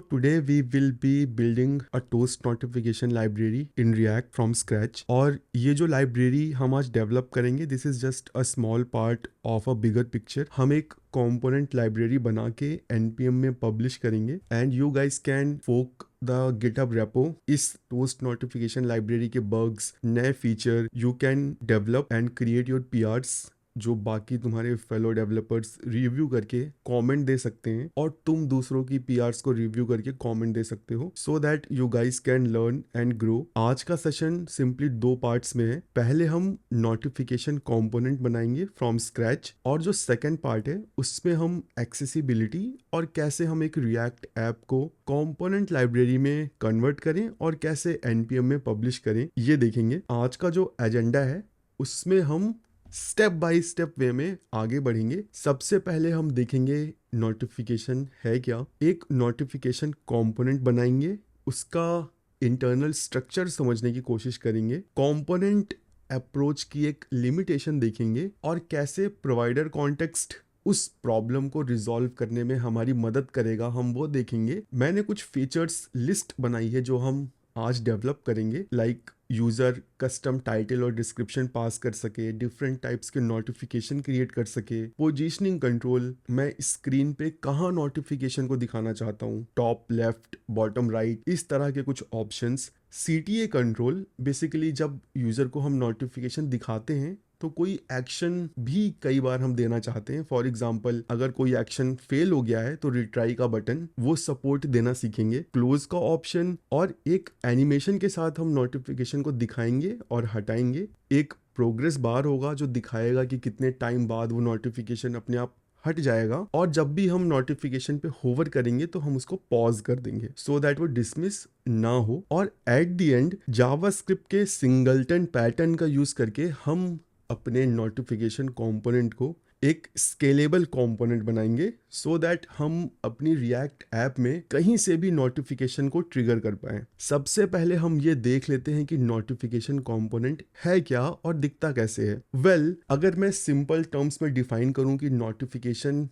Today we will be building a toast notification library in React from scratch और ये जो library हम आज डेवलप करेंगे this is just a small part of a bigger picture. हम एक component library बना के npm में पब्लिश करेंगे and you guys can fork the GitHub repo. इस टोस्ट नोटिफिकेशन लाइब्रेरी के बग्स, नए feature you can develop and create your PRs जो बाकी तुम्हारे फेलो डेवलपर्स रिव्यू करके कमेंट दे सकते हैं और तुम दूसरों की पीआरस को रिव्यू करके कमेंट दे सकते हो so that you guys can learn and grow. आज का सेशन सिंपली दो पार्ट्स में है। पहले हम नोटिफिकेशन कंपोनेंट बनाएंगे फ्रॉम स्क्रैच और जो सेकंड पार्ट है उसमें हम एक्सेसिबिलिटी और कैसे हम एक रिएक्ट ऐप को कंपोनेंट लाइब्रेरी में कन्वर्ट करें और कैसे npm में पब्लिश करें ये देखेंगे। आज का जो एजेंडा है उसमें हम स्टेप बाय स्टेप वे में आगे बढ़ेंगे। सबसे पहले हम देखेंगे नोटिफिकेशन है क्या, एक नोटिफिकेशन कंपोनेंट बनाएंगे, उसका इंटरनल स्ट्रक्चर समझने की कोशिश करेंगे, कंपोनेंट अप्रोच की एक लिमिटेशन देखेंगे और कैसे प्रोवाइडर कॉन्टेक्स्ट उस प्रॉब्लम को रिजॉल्व करने में हमारी मदद करेगा हम वो देखेंगे। मैंने कुछ फीचर्स लिस्ट बनाई है जो हम आज डेवलप करेंगे, लाइक यूज़र कस्टम टाइटल और डिस्क्रिप्शन पास कर सके, डिफरेंट टाइप्स के नोटिफिकेशन क्रिएट कर सके, पोजीशनिंग कंट्रोल, मैं स्क्रीन पे कहाँ नोटिफिकेशन को दिखाना चाहता हूँ, टॉप लेफ्ट बॉटम राइट, इस तरह के कुछ ऑप्शंस। CTA कंट्रोल, बेसिकली जब यूज़र को हम नोटिफिकेशन दिखाते हैं तो कोई एक्शन भी कई बार हम देना चाहते हैं। फॉर एग्जांपल अगर कोई एक्शन फेल हो गया है तो रिट्राई का बटन, वो सपोर्ट देना सीखेंगे। क्लोज का ऑप्शन और एक एनिमेशन के साथ हम नोटिफिकेशन को दिखाएंगे और हटाएंगे। एक प्रोग्रेस बार होगा जो दिखाएगा कि कितने टाइम बाद वो नोटिफिकेशन अपने आप हट जाएगा और जब भी हम नोटिफिकेशन पे होवर करेंगे तो हम उसको पॉज कर देंगे सो दैट वो डिसमिस ना हो। और एट द एंड जावास्क्रिप्ट के सिंगलटन पैटर्न का यूज करके हम अपने नोटिफिकेशन कंपोनेंट को एक स्केलेबल कंपोनेंट बनाएंगे सो दैट हम अपनी रिएक्ट ऐप में कहीं से भी नोटिफिकेशन को ट्रिगर कर पाएं। सबसे पहले हम ये देख लेते हैं कि नोटिफिकेशन कंपोनेंट है क्या और दिखता कैसे है। वेल, अगर मैं सिंपल टर्म्स में डिफाइन करूं कि नोटिफिकेशन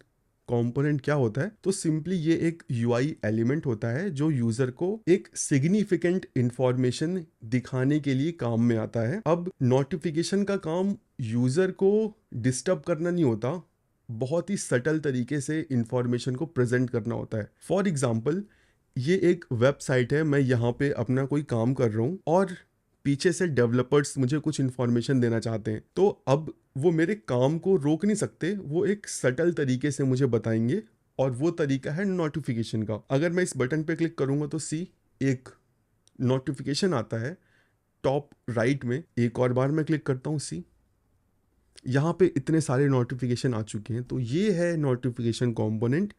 कंपोनेंट क्या होता है तो सिंपली ये एक यूआई एलिमेंट होता है जो यूजर को एक सिग्निफिकेंट इंफॉर्मेशन दिखाने के लिए काम में आता है। अब नोटिफिकेशन का काम यूजर को डिस्टर्ब करना नहीं होता, बहुत ही सटल तरीके से इंफॉर्मेशन को प्रेजेंट करना होता है। फॉर एग्जाम्पल ये एक वेबसाइट है, मैं यहाँ पे अपना कोई काम कर रहा हूँ और पीछे से डेवलपर्स मुझे कुछ इन्फॉर्मेशन देना चाहते हैं तो अब वो मेरे काम को रोक नहीं सकते, वो एक सटल तरीके से मुझे बताएंगे और वो तरीका है नोटिफिकेशन का। अगर मैं इस बटन पे क्लिक करूंगा तो सी एक नोटिफिकेशन आता है टॉप राइट में। एक और बार मैं क्लिक करता हूँ सी, यहाँ पे इतने सारे नोटिफिकेशन आ चुके हैं। तो ये है नोटिफिकेशन कंपोनेंट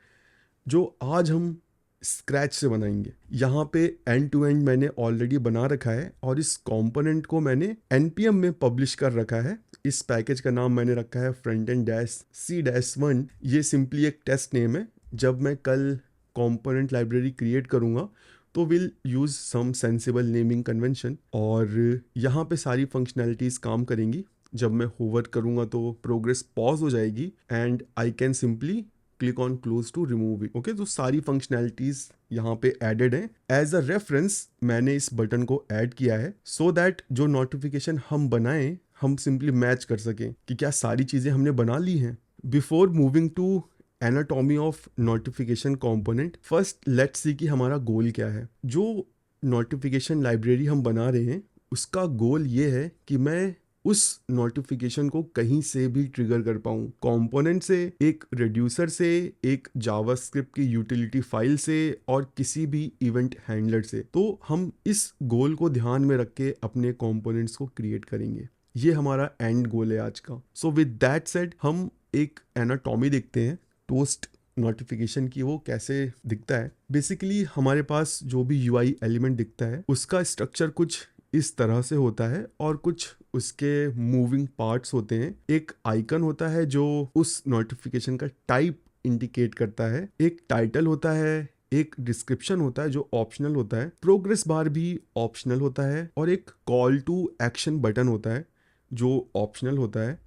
जो आज हम स्क्रैच से बनाएंगे। यहाँ पे एंड टू एंड मैंने ऑलरेडी बना रखा है और इस कंपोनेंट को मैंने npm में पब्लिश कर रखा है। इस पैकेज का नाम मैंने रखा है frontend-c-1। ये सिंपली एक टेस्ट नेम है। जब मैं कल कंपोनेंट लाइब्रेरी क्रिएट करूँगा तो will use some sensible naming convention और यहाँ पे सारी फंक्शनैलिटीज़ काम करेंगी। जब मैं होवर करूँगा तो प्रोग्रेस पॉज हो जाएगी and I can simply click on close to remove it. Okay, तो सारी फंक्शनैलिटीज यहाँ पे एडेड हैं। एज अ रेफरेंस मैंने इस बटन को ऐड किया है सो दैट जो नोटिफिकेशन हम बनाएं हम सिंपली मैच कर सकें कि क्या सारी चीज़ें हमने बना ली हैं। Before moving to anatomy of notification component, first let's see कि हमारा गोल क्या है। जो नोटिफिकेशन लाइब्रेरी हम बना रहे हैं उसका गोल ये है कि मैं उस नोटिफिकेशन को कहीं से भी ट्रिगर कर पाऊँ, कंपोनेंट से, एक रिड्यूसर से, एक जावास्क्रिप्ट की यूटिलिटी फाइल से और किसी भी इवेंट हैंडलर से। तो हम इस गोल को ध्यान में रख के अपने कंपोनेंट्स को क्रिएट करेंगे। ये हमारा एंड गोल है आज का। सो विद दैट सेड हम एक एनाटॉमी देखते हैं टोस्ट नोटिफिकेशन की, वो कैसे दिखता है। बेसिकली हमारे पास जो भी यूआई एलिमेंट दिखता है उसका स्ट्रक्चर कुछ इस तरह से होता है और कुछ उसके मूविंग पार्ट्स होते हैं। एक आइकन होता है जो उस नोटिफिकेशन का टाइप इंडिकेट करता है, एक टाइटल होता है, एक डिस्क्रिप्शन होता है जो ऑप्शनल होता है, प्रोग्रेस बार भी ऑप्शनल होता है और एक कॉल टू एक्शन बटन होता है जो ऑप्शनल होता है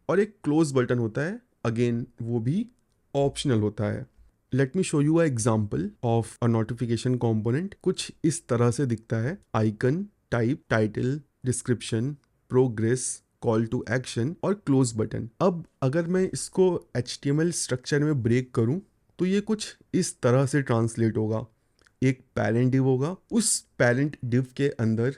और एक क्लोज बटन होता है, अगेन वो भी ऑप्शनल होता है। Let me show you a example of a notification component. कुछ इस तरह से दिखता है। Icon, type, title, description, progress, call to action और क्लोज बटन। अब अगर मैं इसको HTML स्ट्रक्चर में ब्रेक करूं तो ये कुछ इस तरह से ट्रांसलेट होगा। एक पेरेंट डिव होगा, उस पेरेंट डिव के अंदर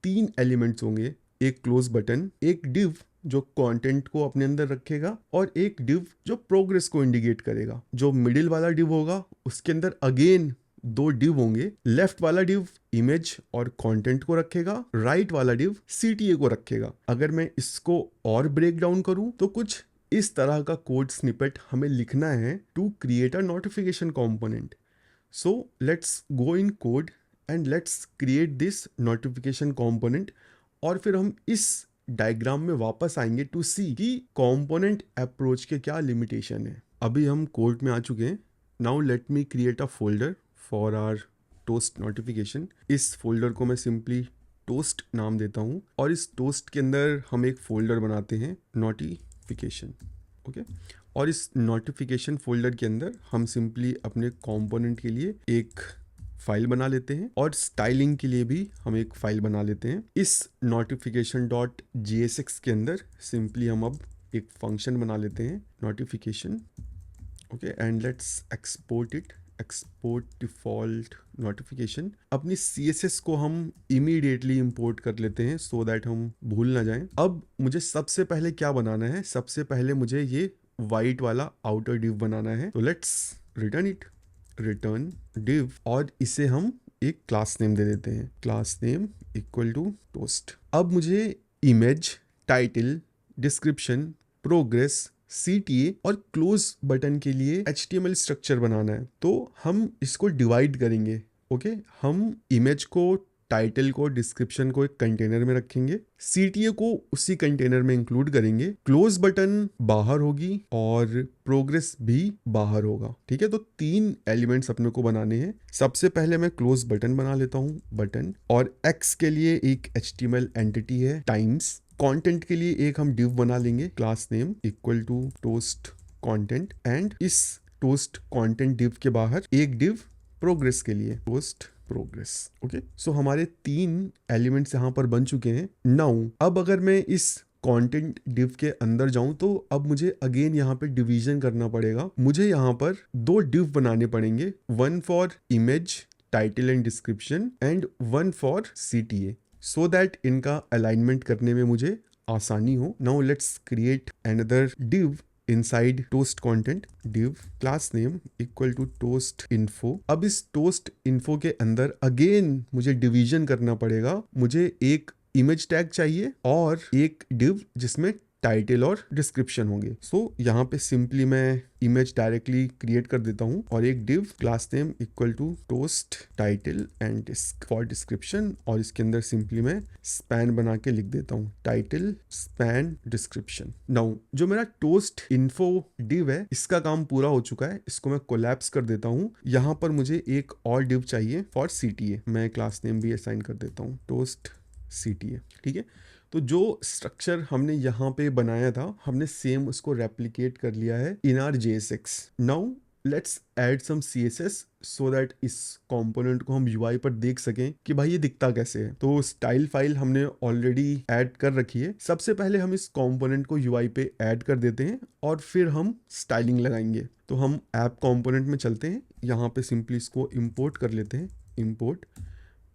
3 एलिमेंट्स होंगे, एक क्लोज बटन, एक डिव जो कंटेंट को अपने अंदर रखेगा और एक डिव जो प्रोग्रेस को इंडिकेट करेगा। जो मिडिल वाला डिव होगा उसके अंदर अगेन 2 डिव होंगे। लेफ्ट वाला डिव इमेज और कंटेंट को रखेगा, राइट वाला डिव CTA को रखेगा। अगर मैं इसको और ब्रेक डाउन करूं तो कुछ इस तरह का कोड स्निपेट हमें लिखना है to create a notification component. So let's go in code and let's create this notification component और फिर हम इस डायग्राम में वापस आएंगे टू सी कि कंपोनेंट अप्रोच के क्या लिमिटेशन है। अभी हम कोड में आ चुके हैं। Now let me create a folder for our toast notification. इस फोल्डर को मैं सिंपली टोस्ट नाम देता हूँ और इस टोस्ट के अंदर हम एक फोल्डर बनाते हैं नोटिफिकेशन। ओके और इस नोटिफिकेशन फोल्डर के अंदर हम सिंपली अपने कंपोनेंट के लिए एक फाइल बना लेते हैं और स्टाइलिंग के लिए भी हम एक फाइल बना लेते हैं। इस notification.jsx के अंदर सिंपली हम अब एक फंक्शन बना लेते हैं notification. Okay and let's export it. Export default notification. अपनी CSS को हम इमीडिएटली इंपोर्ट कर लेते हैं सो दैट हम भूल ना जाएं। अब मुझे सबसे पहले क्या बनाना है, सबसे पहले मुझे ये वाइट वाला आउटर डिव बनाना है। तो let's return it, return div और इसे हम एक क्लास नेम दे देते हैं। Class name equal to toast. अब मुझे image, title, description, progress, CTA और क्लोज बटन के लिए HTML स्ट्रक्चर बनाना है। तो हम इसको डिवाइड करेंगे। ओके हम इमेज को, टाइटल को, डिस्क्रिप्शन को एक कंटेनर में रखेंगे, CTA को उसी कंटेनर में इंक्लूड करेंगे, क्लोज बटन बाहर होगी और प्रोग्रेस भी बाहर होगा। ठीक है, तो 3 एलिमेंट्स अपने को बनाने हैं। सबसे पहले मैं क्लोज बटन बना लेता हूँ, बटन, और X के लिए एक HTML एंटिटी है टाइम्स। कंटेंट के लिए एक हम डिव बना लेंगे, class name equal to toast content and इस टोस्ट कंटेंट डिव के बाहर एक डिव प्रोग्रेस के लिए, टोस्ट प्रोग्रेस। ओके सो हमारे 3 एलिमेंट्स यहाँ पर बन चुके हैं। नाउ अब अगर मैं इस कंटेंट डिव के अंदर जाऊं तो अब मुझे अगेन यहाँ पे डिवीजन करना पड़ेगा। मुझे यहाँ पर 2 डिव बनाने पड़ेंगे, one for image, title and description and one for CTA, so that इनका अलाइनमेंट करने में मुझे आसानी हो। Now let's create another div inside toast content, div class name equal to toast info. अब इस टोस्ट इन्फो के अंदर अगेन मुझे डिवीजन करना पड़ेगा। मुझे एक इमेज टैग चाहिए और एक डिव जिसमें टाइटल और डिस्क्रिप्शन होंगे। सो यहाँ पे सिंपली मैं इमेज डायरेक्टली क्रिएट कर देता हूँ और एक div class name equal to toast title and for description और इसके अंदर सिंपली मैं स्पैन बना के लिख देता हूँ, टाइटल स्पैन डिस्क्रिप्शन। नाउ जो मेरा टोस्ट इन्फो डिव है इसका काम पूरा हो चुका है, इसको मैं कोलैप्स कर देता हूँ। यहाँ पर मुझे एक और डिव चाहिए फॉर CTA, मैं क्लास नेम भी असाइन कर देता हूँ, टोस्ट CTA। ठीक है, तो जो स्ट्रक्चर हमने यहाँ पे बनाया था हमने सेम उसको रेप्लिकेट कर लिया है in our JSX। Now let's add some CSS so that इस कंपोनेंट को हम UI पर देख सकें कि भाई ये दिखता कैसे है। तो स्टाइल फाइल हमने ऑलरेडी ऐड कर रखी है। सबसे पहले हम इस कंपोनेंट को UI पे ऐड कर देते हैं और फिर हम स्टाइलिंग लगाएंगे। तो हम ऐप कंपोनेंट में चलते हैं, यहाँ पे सिंपली इसको इंपोर्ट कर लेते हैं, इंपोर्ट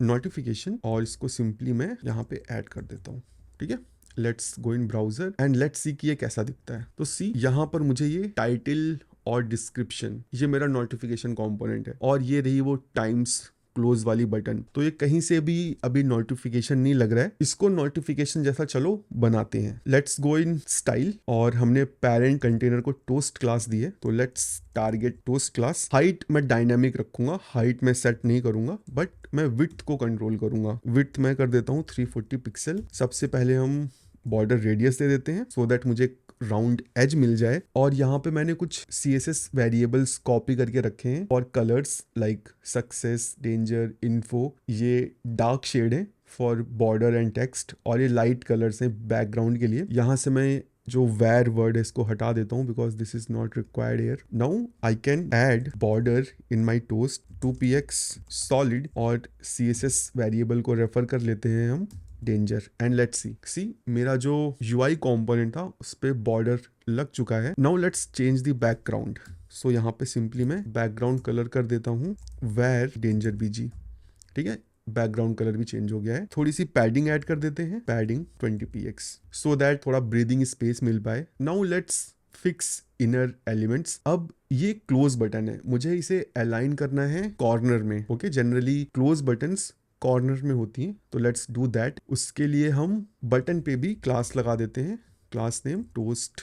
नोटिफिकेशन, और इसको सिंपली मैं यहाँ पे ऐड कर देता हूँ। ठीक है, let's go in browser and let's see कि ये कैसा दिखता है। तो सी यहाँ पर मुझे ये टाइटल और डिस्क्रिप्शन, ये मेरा नोटिफिकेशन कंपोनेंट है और ये रही वो टाइम्स क्लोज वाली बटन। तो ये कहीं से भी अभी नोटिफिकेशन नहीं लग रहा है, इसको नोटिफिकेशन जैसा चलो बनाते हैं। लेट्स गो इन स्टाइल और हमने पेरेंट कंटेनर को टोस्ट क्लास दी है, तो let's target toast class. Height मैं डायनामिक रखूंगा, हाइट में सेट नहीं करूंगा बट मैं विड्थ को कंट्रोल करूंगा। विड्थ मैं कर देता हूँ 340 पिक्सल। सबसे पहले हम बॉर्डर रेडियस दे देते हैं सो दैट मुझे राउंड एज मिल जाए, और यहाँ पे मैंने कुछ CSS वेरिएबल्स कॉपी करके रखे हैं और colours like success, danger, info, ये डार्क शेड है फॉर बॉर्डर एंड टेक्स्ट और ये लाइट कलर्स हैं बैकग्राउंड के लिए। यहाँ से मैं जो where वर्ड है इसको हटा देता हूँ because this is not required here. Now I can add border in my toast 2px solid और css वेरिएबल को रेफर कर लेते हैं हम डेंजर एंड लेट्स सी मेरा जो UI कंपोनेंट था उस पे बॉर्डर लग चुका है. Now let's change the background. So यहाँ पे सिंपली मैं बैकग्राउंड कलर कर देता हूँ वेर डेंजर BG. ठीक है, बैकग्राउंड कलर भी चेंज हो गया है. थोड़ी सी पैडिंग ऐड कर देते हैं, पैडिंग 20px सो दैट थोड़ा ब्रीदिंग स्पेस मिल पाए. Now let's fix inner elements. अब ये क्लोज बटन है, मुझे इसे अलाइन करना है कॉर्नर में. Okay, generally close buttons corner में होती हैं, तो लेट्स डू दैट. उसके लिए हम बटन पे भी क्लास लगा देते हैं, class name toast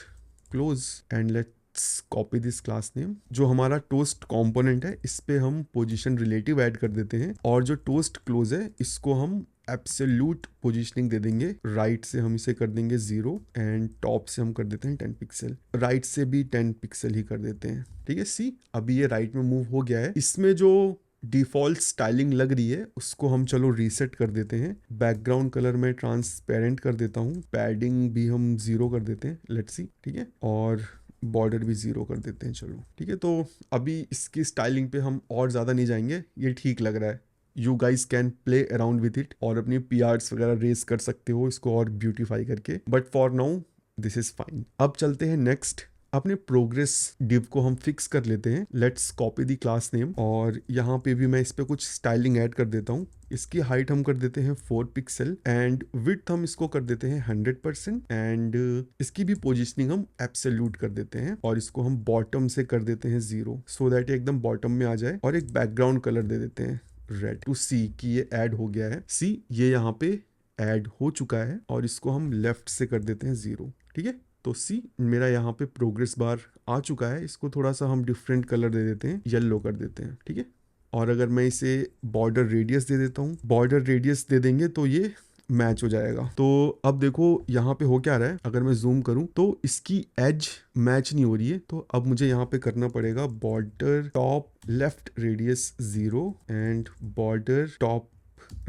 close and let's copy this class name. जो हमारा टोस्ट कंपोनेंट है इस पे हम पोजीशन रिलेटिव ऐड कर देते हैं और जो टोस्ट क्लोज है इसको हम एब्सोल्यूट पोजीशनिंग दे देंगे. राइट से हम इसे कर देंगे 0 एंड टॉप से हम कर देते हैं 10 पिक्सल. राइट से भी 10 पिक्सल ही कर देते हैं. ठीक है, सी अभी ये राइट में मूव हो गया है. इसमें जो डिफॉल्ट स्टाइलिंग लग रही है उसको हम चलो रीसेट कर देते हैं. बैकग्राउंड कलर में ट्रांसपेरेंट कर देता हूँ, पैडिंग भी हम 0 कर देते हैं. Let's see. ठीक है, और बॉर्डर भी 0 कर देते हैं. चलो ठीक है, तो अभी इसकी स्टाइलिंग पे हम और ज़्यादा नहीं जाएंगे, ये ठीक लग रहा है. You guys can play around with it और अपनी PRs वगैरह रेस कर सकते हो इसको और ब्यूटीफाई करके, but for now this is fine. अब चलते हैं नेक्स्ट. अपने प्रोग्रेस डिव को हम फिक्स कर लेते हैं. Let's copy the class name और यहाँ पे भी मैं इस पे कुछ स्टाइलिंग ऐड कर देता हूँ. इसकी हाइट हम कर देते हैं 4 पिक्सल एंड विड्थ हम इसको कर देते हैं 100% एंड इसकी भी पोजीशनिंग हम एब्सोल्यूट कर देते हैं और इसको हम बॉटम से कर देते हैं 0 सो दैट ये एकदम बॉटम में आ जाए. और एक बैकग्राउंड कलर दे देते हैं रेड टू सी कि ये ऐड हो गया है. सी ये यहाँ पे ऐड हो चुका है और इसको हम लेफ्ट से कर देते हैं 0. ठीक है, तो सी मेरा यहाँ पे प्रोग्रेस बार आ चुका है. इसको थोड़ा सा हम डिफरेंट कलर दे देते हैं, येलो कर देते हैं. ठीक है, और अगर मैं इसे बॉर्डर रेडियस दे देता हूँ, बॉर्डर रेडियस दे देंगे तो ये मैच हो जाएगा. तो अब देखो यहाँ पे हो क्या रहा है, अगर मैं जूम करूँ तो इसकी एज मैच नहीं हो रही है. तो अब मुझे यहाँ पे करना पड़ेगा border top left radius 0 and border top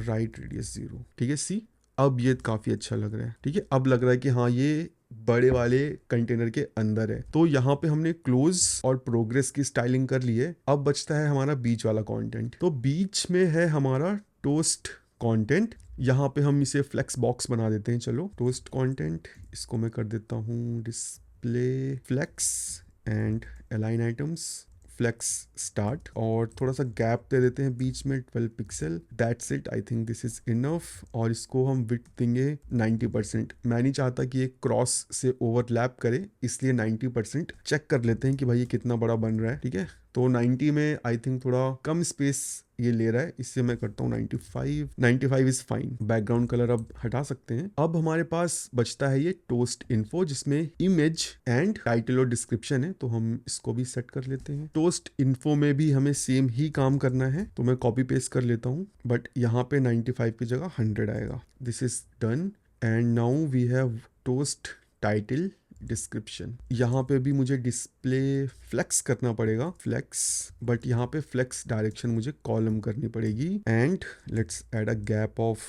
right radius 0. ठीक है, सी अब ये काफी अच्छा लग रहा है. ठीक है, अब लग रहा है कि हाँ ये बड़े वाले कंटेनर के अंदर है. तो यहाँ पे हमने क्लोज और प्रोग्रेस की स्टाइलिंग कर ली है. अब बचता है हमारा बीच वाला कंटेंट. तो बीच में है हमारा टोस्ट कंटेंट. यहाँ पे हम इसे फ्लेक्स बॉक्स बना देते हैं. चलो टोस्ट कंटेंट, इसको मैं कर देता हूँ display flex and align items flex start और थोड़ा सा गैप दे देते हैं बीच में 12 pixel. That's it, I think this is enough. और इसको हम विड्थ देंगे 90%. मैं नहीं चाहता कि ये क्रॉस से ओवरलैप करे, इसलिए 90% चेक कर लेते हैं कि भाई ये कितना बड़ा बन रहा है. ठीक है, तो 90 में आई थिंक थोड़ा कम स्पेस ये ले रहा है, इससे मैं करता हूँ 95 इज फाइन. बैकग्राउंड कलर अब हटा सकते हैं. अब हमारे पास बचता है ये टोस्ट इन्फो जिसमें इमेज एंड टाइटल और डिस्क्रिप्शन है, तो हम इसको भी सेट कर लेते हैं. टोस्ट इन्फो में भी हमें सेम ही काम करना है, तो मैं कॉपी पेस्ट कर लेता हूँ, बट यहाँ पे 95 की जगह 100 आएगा. This is done and now we have toast title description. यहाँ पे भी मुझे डिस्प्ले फ्लेक्स करना पड़ेगा, फ्लेक्स, बट यहाँ पे फ्लेक्स डायरेक्शन मुझे कॉलम करनी पड़ेगी and let's add a gap of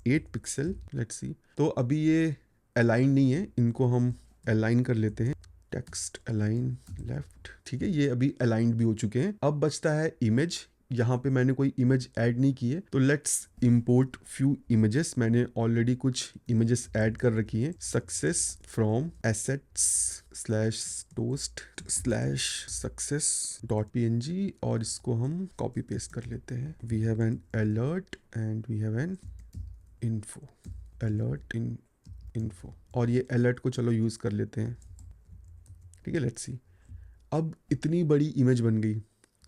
8 pixel. Let's see. तो अभी ये अलाइन नहीं है, इनको हम अलाइन कर लेते हैं. Text align left. ठीक है, ये अभी अलाइंड भी हो चुके हैं. अब बचता है इमेज. यहाँ पे मैंने कोई इमेज ऐड नहीं की है, तो लेट्स इंपोर्ट फ्यू इमेजेस. मैंने ऑलरेडी कुछ इमेजेस ऐड कर रखी हैं. Success from assets slash toast slash success dot png और इसको हम कॉपी पेस्ट कर लेते हैं. We have an alert and we have an info. Alert in info और ये अलर्ट को चलो यूज कर लेते हैं. ठीक है, लेट्स सी. अब इतनी बड़ी इमेज बन गई,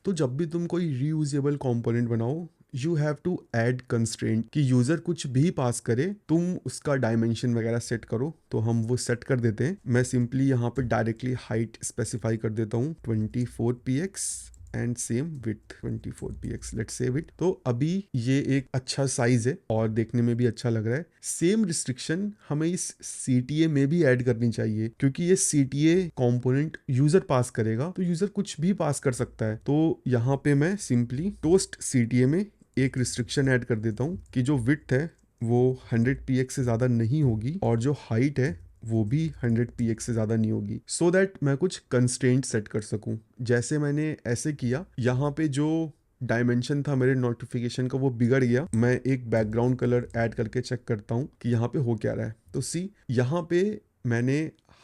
तो जब भी तुम कोई रीयूजेबल कंपोनेंट बनाओ you have to add constraint कि यूजर कुछ भी पास करे, तुम उसका डायमेंशन वगैरह सेट करो. तो हम वो सेट कर देते हैं. मैं सिंपली यहाँ पे डायरेक्टली हाइट स्पेसिफाई कर देता हूँ 24px and same with 24px. Let's save it. तो अभी ये एक अच्छा साइज है और देखने में भी अच्छा लग रहा है. सेम रिस्ट्रिक्शन हमें इस CTA में भी ऐड करनी चाहिए, क्योंकि ये CTA कंपोनेंट यूजर पास करेगा, तो यूजर कुछ भी पास कर सकता है. तो यहाँ पे मैं सिंपली टोस्ट CTA में एक रिस्ट्रिक्शन ऐड कर देता हूँ कि जो विड्थ है वो 100px से ज़्यादा नहीं होगी और जो हाइट है वो भी 100 px से ज़्यादा नहीं होगी, सो दैट मैं कुछ कंस्ट्रेंट सेट कर सकूं। जैसे मैंने ऐसे किया, यहाँ पे जो डायमेंशन था मेरे नोटिफिकेशन का वो बिगड़ गया। मैं एक बैकग्राउंड कलर ऐड करके चेक करता हूँ कि यहाँ पे हो क्या रहा है। तो सी, यहाँ पे मैंने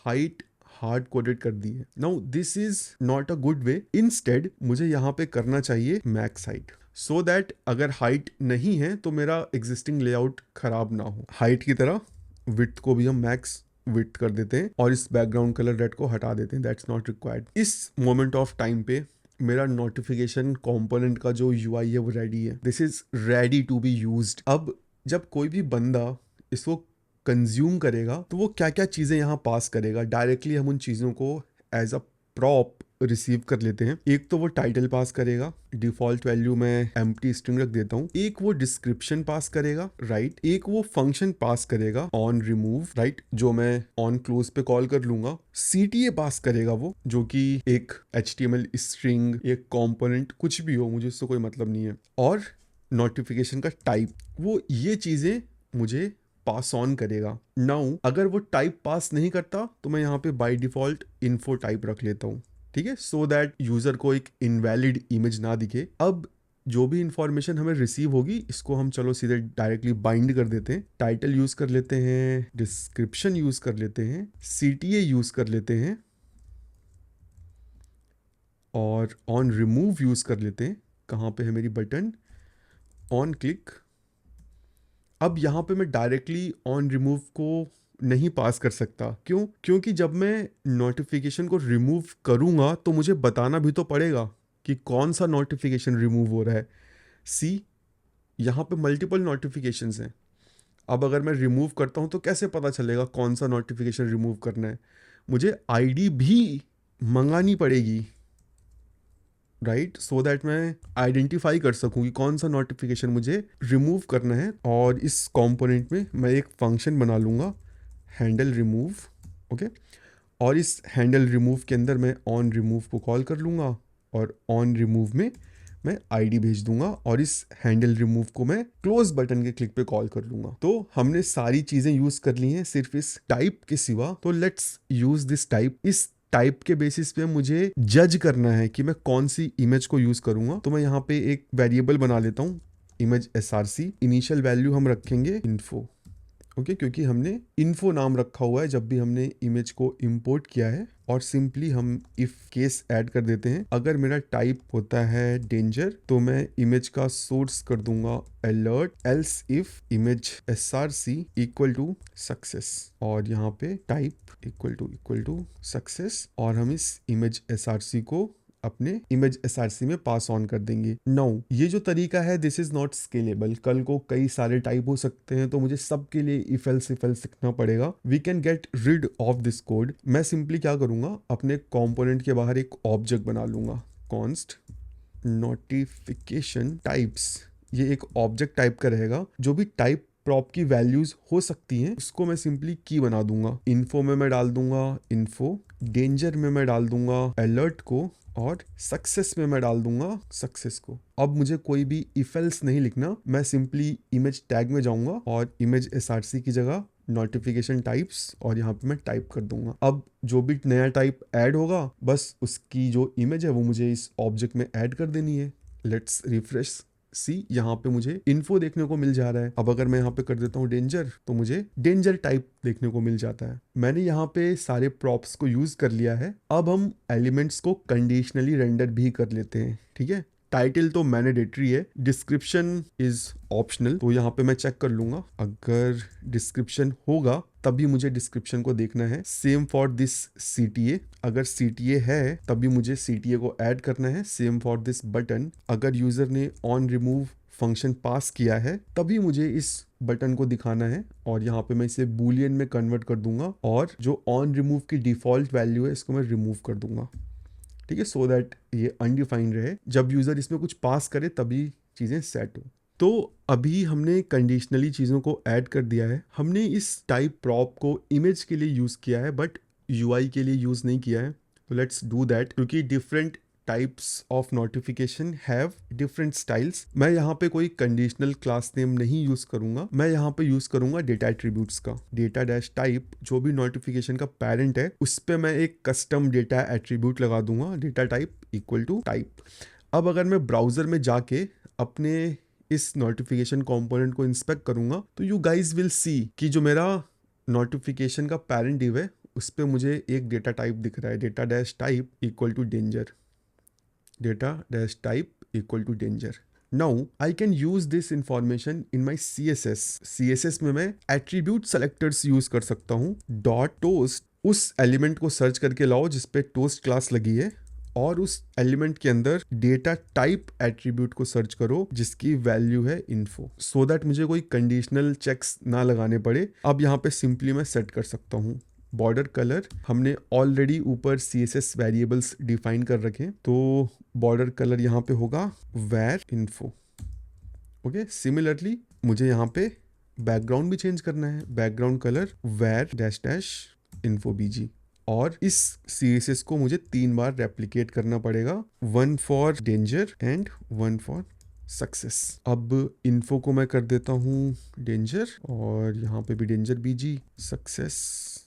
हाइट हार्ड कोडेड कर दी है। Now this is not a good way. Instead मुझे यहाँ पे करना चाहिए मैक्स हाइट, सो दैट अगर हाइट नहीं है तो मेरा एग्जिस्टिंग लेआउट खराब ना हो। हाइट की तरह विड्थ को भी हम मैक्स विड्थ कर देते हैं और इस बैकग्राउंड कलर रेड को हटा देते हैं, दैट्स नॉट रिक्वायर्ड। इस मोमेंट ऑफ टाइम पे मेरा नोटिफिकेशन कंपोनेंट का जो यूआई है वो रेडी है, this is ready to be used. अब जब कोई भी बंदा इसको कंज्यूम करेगा तो वो क्या क्या चीज़ें यहाँ पास करेगा, डायरेक्टली हम उन चीज़ों को एज अ प्रॉप रिसीव कर लेते हैं। एक तो वो टाइटल पास करेगा, डिफॉल्ट वैल्यू में एम्प्टी स्ट्रिंग रख देता हूँ। एक वो डिस्क्रिप्शन पास करेगा, राइट। एक वो फंक्शन पास करेगा ऑन रिमूव, राइट, जो मैं ऑन क्लोज पे कॉल कर लूंगा। CTA पास करेगा वो, जो कि एक HTML स्ट्रिंग, एक कंपोनेंट, कुछ भी हो, मुझे उससे कोई मतलब नहीं है। और नोटिफिकेशन का टाइप, वो ये चीज़ें मुझे पास ऑन करेगा। नाउ अगर वो टाइप पास नहीं करता तो मैं यहाँ पे बाय डिफॉल्ट इन्फो टाइप रख लेता हूँ, ठीक है, सो दैट यूजर को एक इनवैलिड इमेज ना दिखे। अब जो भी इंफॉर्मेशन हमें रिसीव होगी इसको हम चलो सीधे डायरेक्टली बाइंड कर देते हैं। टाइटल यूज कर लेते हैं, डिस्क्रिप्शन यूज कर लेते हैं, CTA यूज कर लेते हैं और ऑन रिमूव यूज कर लेते हैं। कहाँ पे है मेरी बटन, ऑन क्लिक। अब यहाँ पे मैं डायरेक्टली ऑन रिमूव को नहीं पास कर सकता, क्यों? क्योंकि जब मैं नोटिफिकेशन को रिमूव करूँगा तो मुझे बताना भी तो पड़ेगा कि कौन सा नोटिफिकेशन रिमूव हो रहा है। सी, यहाँ पे मल्टीपल नोटिफिकेशंस हैं। अब अगर मैं रिमूव करता हूँ तो कैसे पता चलेगा कौन सा नोटिफिकेशन रिमूव करना है? मुझे आईडी भी मंगानी पड़ेगी, राइट, सो दैट मैं आइडेंटिफाई कर सकूँ कि कौन सा नोटिफिकेशन मुझे रिमूव करना है। और इस कंपोनेंट में मैं एक फंक्शन बना लूँगा, हैंडल रिमूव, ओके। और इस हैंडल रिमूव के अंदर मैं ऑन रिमूव को कॉल कर लूँगा और ऑन रिमूव में मैं आईडी भेज दूंगा और इस हैंडल रिमूव को मैं क्लोज बटन के क्लिक पे कॉल कर लूँगा। तो हमने सारी चीज़ें यूज़ कर ली हैं सिर्फ इस टाइप के सिवा। तो लेट्स यूज़ दिस टाइप। इस टाइप के बेसिस पे मुझे जज करना है कि मैं कौन सी इमेज को यूज़ करूँगा। तो मैं यहाँ पे एक वेरिएबल बना लेता हूँ, इमेज src। इनिशियल वैल्यू हम रखेंगे इन्फो, ओके, क्योंकि हमने इन्फो नाम रखा हुआ है जब भी हमने इमेज को इंपोर्ट किया है। और सिंपली हम इफ केस ऐड कर देते हैं। अगर मेरा टाइप होता है डेंजर तो मैं इमेज का सोर्स कर दूंगा alert, else if image src equal to success, और यहाँ पे टाइप इक्वल टू सक्सेस, और हम इस इमेज src को अपने इमेज src में पास ऑन कर देंगे। नाउ ये जो तरीका है दिस इज नॉट स्केलेबल। कल को कई सारे टाइप हो सकते हैं तो मुझे सबके लिए इफ एल्स लिखना पड़ेगा। We can get rid of this code. मैं सिंपली क्या करूंगा, अपने कंपोनेंट के बाहर एक ऑब्जेक्ट बना लूंगा, कॉन्स्ट नोटिफिकेशन टाइप्स। ये एक ऑब्जेक्ट टाइप का रहेगा। जो भी टाइप प्रॉप की वैल्यूज हो सकती हैं उसको मैं सिंपली की बना दूंगा। इन्फो में मैं डाल दूंगा इन्फो, डेंजर में मैं डाल दूंगा अलर्ट को, और सक्सेस में मैं डाल दूंगा सक्सेस को। अब मुझे कोई भी इफ एल्स नहीं लिखना, मैं सिंपली इमेज टैग में जाऊंगा और इमेज src की जगह नोटिफिकेशन टाइप्स, और यहाँ पे मैं टाइप कर दूंगा। अब जो भी नया टाइप ऐड होगा बस उसकी जो इमेज है वो मुझे इस ऑब्जेक्ट में ऐड कर देनी है। Let's refresh. सी, यहाँ पे मुझे इन्फो देखने को मिल जा रहा है। अब अगर मैं यहाँ पे कर देता हूँ डेंजर तो मुझे डेंजर टाइप देखने को मिल जाता है। मैंने यहाँ पे सारे प्रॉप्स को यूज कर लिया है। अब हम एलिमेंट्स को कंडीशनली रेंडर भी कर लेते हैं, ठीक है। टाइटल तो मैंडेटरी है, डिस्क्रिप्शन इज ऑप्शनल। तो यहाँ पे मैं चेक कर लूंगा, अगर डिस्क्रिप्शन होगा तभी मुझे डिस्क्रिप्शन को देखना है। सेम फॉर दिस CTA, अगर CTA है तभी मुझे CTA को ऐड करना है। सेम फॉर दिस बटन, अगर यूजर ने ऑन रिमूव फंक्शन पास किया है तभी मुझे इस बटन को दिखाना है। और यहाँ पे मैं इसे बूलियन में कन्वर्ट कर दूंगा और जो ऑन रिमूव की डिफॉल्ट वैल्यू है इसको मैं रिमूव कर दूंगा, ठीक है, सो दैट ये अनडिफाइंड रहे। जब यूजर इसमें कुछ पास करे तभी चीजें सेट हो। तो अभी हमने कंडीशनली चीज़ों को ऐड कर दिया है। हमने इस टाइप प्रॉप को इमेज के लिए यूज़ किया है बट UI के लिए यूज़ नहीं किया है। तो लेट्स डू दैट, क्योंकि different types of notification have different styles. मैं यहाँ पे कोई कंडीशनल क्लास नेम नहीं यूज करूंगा, मैं यहाँ पे यूज करूंगा डेटा एट्रीब्यूट्स का। डेटा डैश टाइप, जो भी नोटिफिकेशन का पेरेंट है उस पे मैं एक कस्टम डेटा एट्रीब्यूट लगा दूंगा, data type equal to type. अब अगर मैं ब्राउजर में जाके अपने इस नोटिफिकेशन कंपोनेंट को इंस्पेक्ट करूंगा तो यू गाइज विल सी कि जो मेरा नोटिफिकेशन का पेरेंट डिव है उस पे मुझे एक डेटा टाइप दिख रहा है, data dash type equal to danger, data dash type equal to danger. Now I can use this information in my CSS में मैं एट्रीब्यूट सेलेक्टर्स यूज कर सकता हूँ। डॉट टोस्ट, उस एलिमेंट को सर्च करके लाओ जिसपे टोस्ट क्लास लगी है, और उस एलिमेंट के अंदर डेटा टाइप एट्रीब्यूट को सर्च करो जिसकी वैल्यू है इन्फो, सो दैट मुझे कोई कंडीशनल चेक्स ना लगाने पड़े। अब यहाँ पे सिंपली मैं सेट कर सकता हूँ बॉर्डर कलर, हमने ऑलरेडी ऊपर CSS वेरिएबल्स डिफाइन कर रखे, तो बॉर्डर कलर यहाँ पे होगा वेर इन्फो। ओके, सिमिलरली मुझे यहाँ पे बैकग्राउंड भी चेंज करना है, background colour var dash dash info BG, और इस CSS को मुझे 3 बार रेप्लिकेट करना पड़ेगा, 1 for danger and 1 for success. अब इन्फो को मैं कर देता हूँ डेंजर, और यहाँ पे भी डेंजर BG, सक्सेस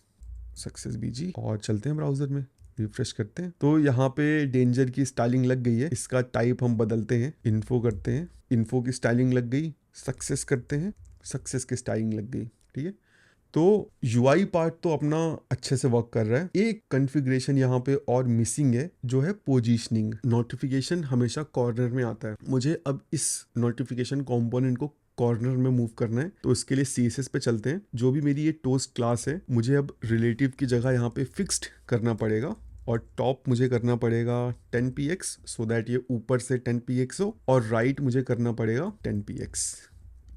BG, और चलते हैं ब्राउजर में, रिफ्रेश करते हैं तो यहाँ पे डेंजर की स्टाइलिंग लग गई है। इसका टाइप हम बदलते हैं, इन्फो करते हैं, इन्फो की स्टाइलिंग लग गई, सक्सेस करते हैं, सक्सेस की स्टाइलिंग लग गई। ठीक है, तो UI पार्ट तो अपना अच्छे से वर्क कर रहा है। एक कॉन्फ़िगरेशन यहाँ पे और मिसिंग है, जो है पोजीशनिंग। नोटिफिकेशन हमेशा कॉर्नर में आता है, मुझे अब इस नोटिफिकेशन कंपोनेंट को कॉर्नर में मूव करना है, तो इसके लिए CSS पे चलते हैं। जो भी मेरी ये टोस्ट क्लास है मुझे अब रिलेटिव की जगह यहाँ पे फिक्स्ड करना पड़ेगा, और टॉप मुझे करना पड़ेगा 10px, सो दैट ये ऊपर से 10px हो, और राइट मुझे करना पड़ेगा 10px।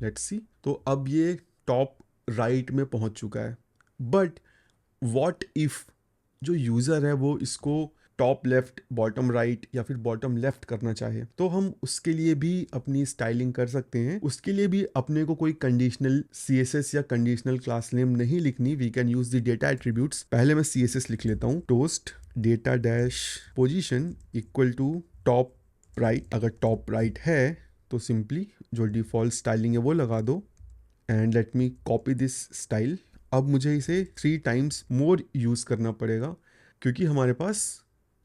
लेट्स सी, तो अब ये टॉप राइट में पहुंच चुका है। बट व्हाट इफ जो यूज़र है वो इसको टॉप लेफ्ट, बॉटम राइट या फिर बॉटम लेफ्ट करना चाहे, तो हम उसके लिए भी अपनी स्टाइलिंग कर सकते हैं। उसके लिए भी अपने को कोई कंडीशनल CSS या कंडीशनल क्लास नेम नहीं लिखनी, we can use the data attributes. पहले मैं CSS लिख लेता हूँ, toast data dash position equal to top right. अगर टॉप राइट है तो सिंपली जो डिफॉल्ट स्टाइलिंग है वो लगा दो, and let me copy this style. अब मुझे इसे 3 टाइम्स मोर यूज़ करना पड़ेगा, क्योंकि हमारे पास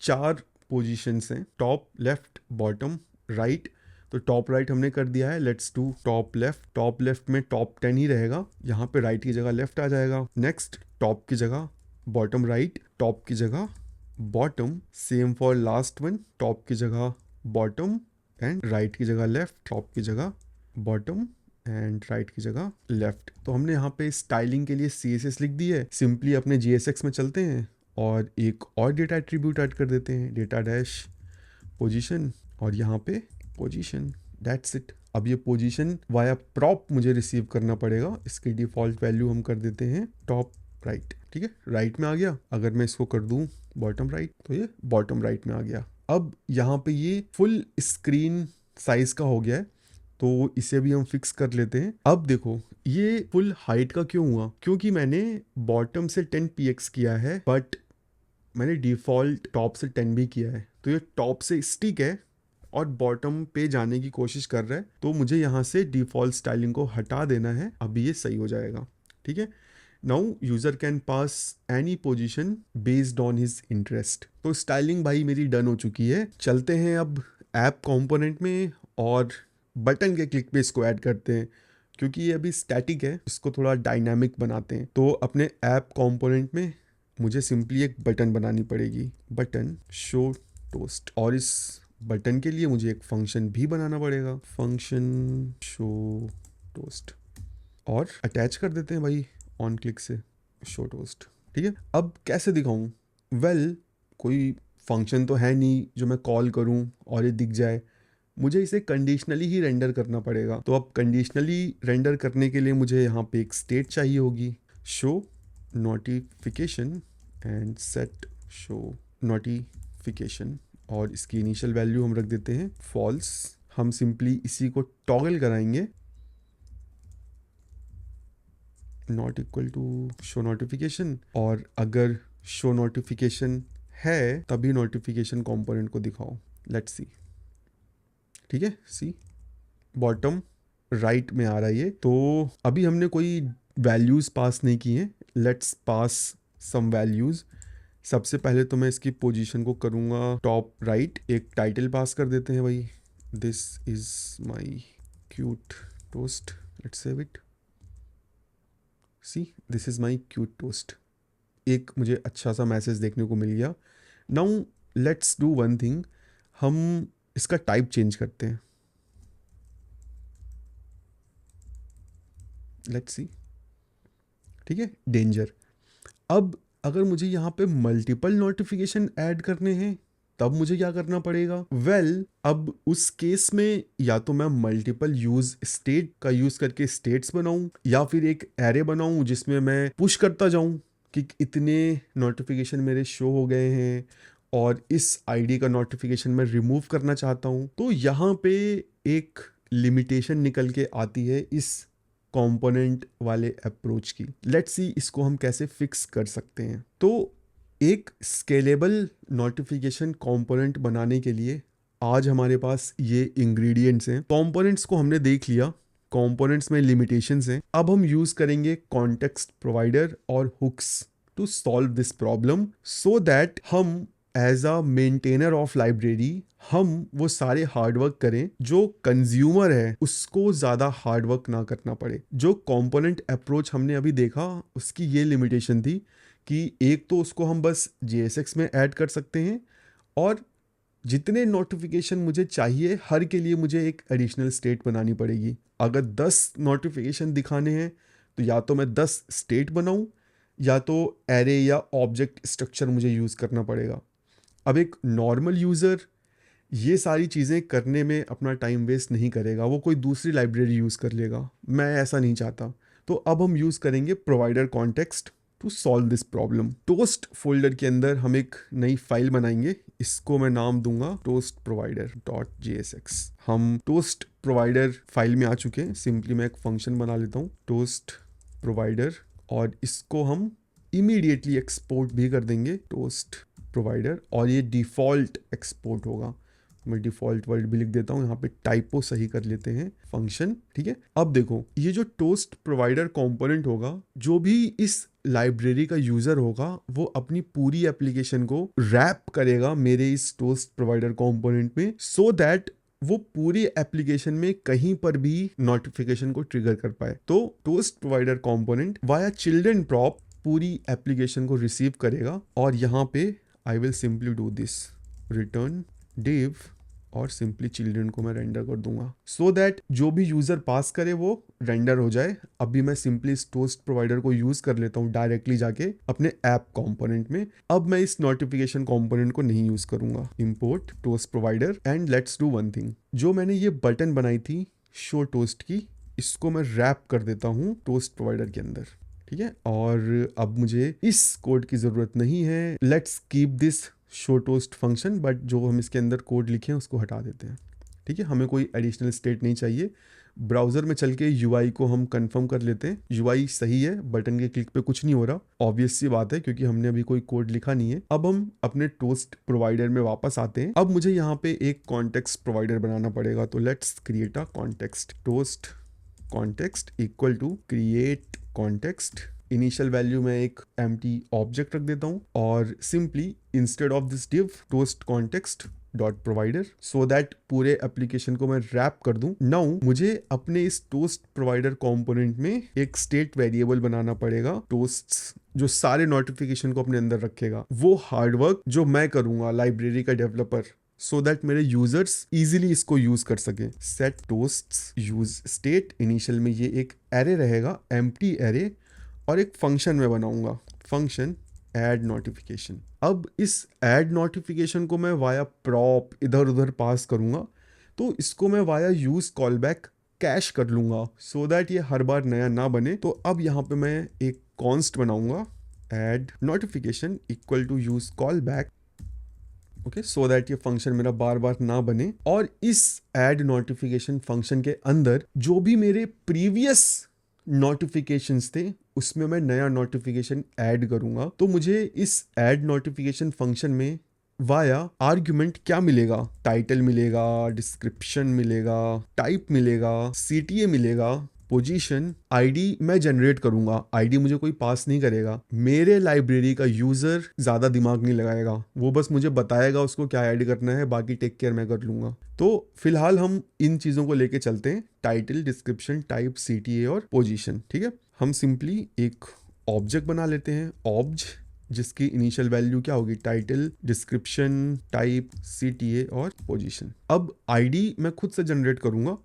4 पोजीशंस हैं, टॉप लेफ्ट बॉटम राइट। तो टॉप राइट हमने कर दिया है, let's do top left. Top left में टॉप 10 ही रहेगा, यहाँ पे राइट की जगह लेफ्ट आ जाएगा। नेक्स्ट टॉप की जगह बॉटम राइट, टॉप की जगह bottom, same for last one, top की जगह बॉटम एंड राइट की जगह लेफ्ट, टॉप की जगह बॉटम एंड राइट की जगह लेफ्ट। तो हमने यहाँ पे स्टाइलिंग के लिए CSS लिख दी है। सिंपली अपने JSX में चलते हैं और एक और डेटा एट्रीब्यूट ऐड कर देते हैं, डेटा डैश पोजीशन, और यहाँ पे पोजीशन, दैट्स इट। अब ये पोजीशन वाया प्रॉप मुझे रिसीव करना पड़ेगा, इसकी डिफॉल्ट वैल्यू हम कर देते हैं टॉप राइट। ठीक है, राइट में आ गया। अगर मैं इसको कर दूं बॉटम राइट तो ये बॉटम राइट में आ गया। अब यहाँ पे ये फुल स्क्रीन साइज का हो गया है, तो इसे भी हम फिक्स कर लेते हैं। अब देखो ये फुल हाइट का क्यों हुआ, क्योंकि मैंने बॉटम से 10px किया है, बट मैंने डिफ़ॉल्ट टॉप से 10 भी किया है, तो ये टॉप से स्टिक है और बॉटम पे जाने की कोशिश कर रहा है। तो मुझे यहाँ से डिफ़ॉल्ट स्टाइलिंग को हटा देना है, अभी ये सही हो जाएगा। ठीक है, now user can pass any position based on his interest. तो स्टाइलिंग भाई मेरी डन हो चुकी है। चलते हैं अब ऐप कंपोनेंट में और बटन के क्लिक पे इसको ऐड करते हैं, क्योंकि ये अभी स्टैटिक है, इसको थोड़ा डायनामिक बनाते हैं। तो अपने ऐप कंपोनेंट में मुझे सिंपली एक बटन बनानी पड़ेगी, बटन शो टोस्ट, और इस बटन के लिए मुझे एक फंक्शन भी बनाना पड़ेगा, फंक्शन शो टोस्ट, और अटैच कर देते हैं भाई ऑन क्लिक से शो टोस्ट। ठीक है, अब कैसे दिखाऊं? वेल, कोई फंक्शन तो है नहीं जो मैं कॉल करूं और ये दिख जाए, मुझे इसे कंडीशनली ही रेंडर करना पड़ेगा। तो अब कंडीशनली रेंडर करने के लिए मुझे यहाँ पे एक स्टेट चाहिए होगी, show notification and set show notification, और इसकी इनिशियल वैल्यू हम रख देते हैं फॉल्स। हम सिंपली इसी को टॉगल कराएंगे, not equal to show notification, और अगर शो नोटिफिकेशन है तभी नोटिफिकेशन कंपोनेंट को दिखाओ। लेट्स सी, ठीक है, सी बॉटम राइट में आ रहा है ये। तो अभी हमने कोई वैल्यूज़ पास नहीं की हैं, लेट्स पास सम वैल्यूज़। सबसे पहले तो मैं इसकी पोजीशन को करूँगा टॉप राइट, एक टाइटल पास कर देते हैं भाई, this is my cute toast, let's save it, see this is my cute toast. एक मुझे अच्छा सा मैसेज देखने को मिल गया। Now let's do one thing, हम इसका टाइप चेंज करते हैं, लेट्स सी, ठीक है, डेंजर। अब अगर मुझे यहाँ पे मल्टीपल नोटिफिकेशन ऐड करने हैं तब मुझे क्या करना पड़ेगा? अब उस केस में या तो मैं मल्टीपल यूज स्टेट का यूज करके स्टेट्स बनाऊं, या फिर एक एरे बनाऊं जिसमें मैं पुश करता जाऊं कि इतने नोटिफिकेशन मेरे शो हो गए हैं और इस आईडी का नोटिफिकेशन मैं रिमूव करना चाहता हूं। तो यहाँ पे एक लिमिटेशन निकल के आती है इस कंपोनेंट वाले अप्रोच की। लेट्स सी इसको हम कैसे फिक्स कर सकते हैं। तो एक स्केलेबल नोटिफिकेशन कंपोनेंट बनाने के लिए आज हमारे पास ये इंग्रेडिएंट्स हैं। कंपोनेंट्स को हमने देख लिया, कंपोनेंट्स में लिमिटेशंस हैं। अब हम यूज करेंगे कॉन्टेक्स्ट प्रोवाइडर और hooks to solve this problem, so that हम as a maintainer of library हम वो सारे हार्डवर्क करें जो कंज्यूमर है उसको ज़्यादा हार्डवर्क ना करना पड़े। जो कंपोनेंट अप्रोच हमने अभी देखा उसकी ये लिमिटेशन थी कि एक तो उसको हम बस JSX में ऐड कर सकते हैं, और जितने नोटिफिकेशन मुझे चाहिए हर के लिए मुझे एक एडिशनल स्टेट बनानी पड़ेगी। अगर 10 नोटिफिकेशन दिखाने हैं तो या तो मैं 10 स्टेट बनाऊं, या तो एरे या ऑब्जेक्ट स्ट्रक्चर मुझे यूज़ करना पड़ेगा। अब एक नॉर्मल यूज़र ये सारी चीज़ें करने में अपना टाइम वेस्ट नहीं करेगा, वो कोई दूसरी लाइब्रेरी यूज़ कर लेगा। मैं ऐसा नहीं चाहता। तो अब हम यूज़ करेंगे provider context to solve this problem. Toast folder के अंदर हम एक नई फाइल बनाएंगे, इसको मैं नाम दूंगा टोस्ट प्रोवाइडर डॉट JSX। हम टोस्ट प्रोवाइडर फाइल में आ चुके हैं। सिंपली मैं एक फंक्शन बना लेता हूँ टोस्ट प्रोवाइडर, और इसको हम इमीडिएटली एक्सपोर्ट भी कर देंगे टोस्ट प्रोवाइडर, और ये डिफ़ॉल्ट एक्सपोर्ट होगा। मैं डिफ़ॉल्ट वर्ड भी लिख देता हूँ, यहाँ पे टाइपो सही कर लेते हैं, फंक्शन, ठीक है। अब देखो ये जो टोस्ट प्रोवाइडर कंपोनेंट होगा, जो भी इस लाइब्रेरी का यूज़र होगा वो अपनी पूरी एप्लीकेशन को रैप करेगा मेरे इस टोस्ट प्रोवाइडर कंपोनेंट में, सो दैट वो पूरी एप्लीकेशन में कहीं पर भी नोटिफिकेशन को ट्रिगर कर पाए। तो toast provider component via children prop पूरी एप्लीकेशन को रिसीव करेगा, और यहाँ पे आई will simply do this return div, और सिंपली चिल्ड्रन को मैं रेंडर कर दूंगा, सो दैट जो भी यूज़र पास करे वो रेंडर हो जाए। अभी मैं सिंपली इस टोस्ट प्रोवाइडर को यूज़ कर लेता हूँ डायरेक्टली जाके अपने ऐप कंपोनेंट में। अब मैं इस नोटिफिकेशन कंपोनेंट को नहीं यूज़ करूँगा। Import toast provider, and let's do one thing, जो मैंने ये बटन बनाई थी शो टोस्ट की, इसको मैं रैप कर देता हूँ टोस्ट प्रोवाइडर के अंदर, ठीक है। और अब मुझे इस कोड की ज़रूरत नहीं है। Let's keep this show toast function, but जो हम इसके अंदर कोड लिखे हैं उसको हटा देते हैं, ठीक है। हमें कोई एडिशनल स्टेट नहीं चाहिए। ब्राउज़र में चल के UI को हम कंफर्म कर लेते हैं। UI सही है, बटन के क्लिक पे कुछ नहीं हो रहा, ऑब्वियस सी बात है क्योंकि हमने अभी कोई कोड लिखा नहीं है। अब हम अपने टोस्ट प्रोवाइडर में वापस आते हैं। अब मुझे यहाँ पे एक कॉन्टेक्स्ट प्रोवाइडर बनाना पड़ेगा, तो let's create a context. Toast context equal to create context, initial value में एक एम्प्टी ऑब्जेक्ट रख देता हूँ, और simply instead of this div toast context dot provider, so that पूरे एप्लीकेशन को मैं रैप कर दूं। नाउ मुझे अपने इस टोस्ट प्रोवाइडर कंपोनेंट में एक स्टेट वेरिएबल बनाना पड़ेगा, टोस्ट्स, जो सारे नोटिफिकेशन को अपने अंदर रखेगा। वो हार्डवर्क जो मैं करूंगा लाइब्रेरी का डेवलपर, सो दैट मेरे यूजर्स इजीली इसको यूज कर सके। सेट टोस्ट्स यूज स्टेट, इनिशियल में ये एक एरे रहेगा, एम्प्टी एरे, और एक फंक्शन में बनाऊंगा, फंक्शन ऐड नोटिफिकेशन। अब इस ऐड नोटिफिकेशन को मैं वाया प्रॉप इधर उधर पास करूंगा, तो इसको मैं via use call back cash कर लूंगा, सो दैट ये हर बार नया ना बने। तो अब यहाँ पे मैं एक कॉन्स्ट बनाऊंगा, add notification equal to use callback, okay, so that ये फंक्शन मेरा बार बार ना बने। और इस ऐड नोटिफिकेशन फंक्शन के अंदर जो भी मेरे प्रीवियस नोटिफिकेशंस थे उसमें मैं नया नोटिफिकेशन ऐड करूंगा, तो मुझे इस ऐड नोटिफिकेशन फंक्शन में वाया आर्ग्यूमेंट क्या मिलेगा? टाइटल मिलेगा, डिस्क्रिप्शन मिलेगा, टाइप मिलेगा, सीटीए मिलेगा, पोजीशन, आईडी मैं जनरेट करूंगा। आईडी मुझे कोई पास नहीं करेगा, मेरे लाइब्रेरी का यूजर ज्यादा दिमाग नहीं लगाएगा, वो बस मुझे बताएगा उसको क्या ऐड करना है, बाकी टेक केयर मैं कर लूंगा। तो फिलहाल हम इन चीजों को लेके चलते हैं, टाइटल, डिस्क्रिप्शन, टाइप, सीटीए और पोजीशन। ठीक है, हम सिंपली एक ऑब्जेक्ट बना लेते हैं, ऑब्ज, जिसकी इनिशियल वैल्यू क्या होगी? टाइटल, डिस्क्रिप्शन, टाइप, सीटीए और पोजीशन। अब आईडी मैं खुद से जनरेट करूंगा,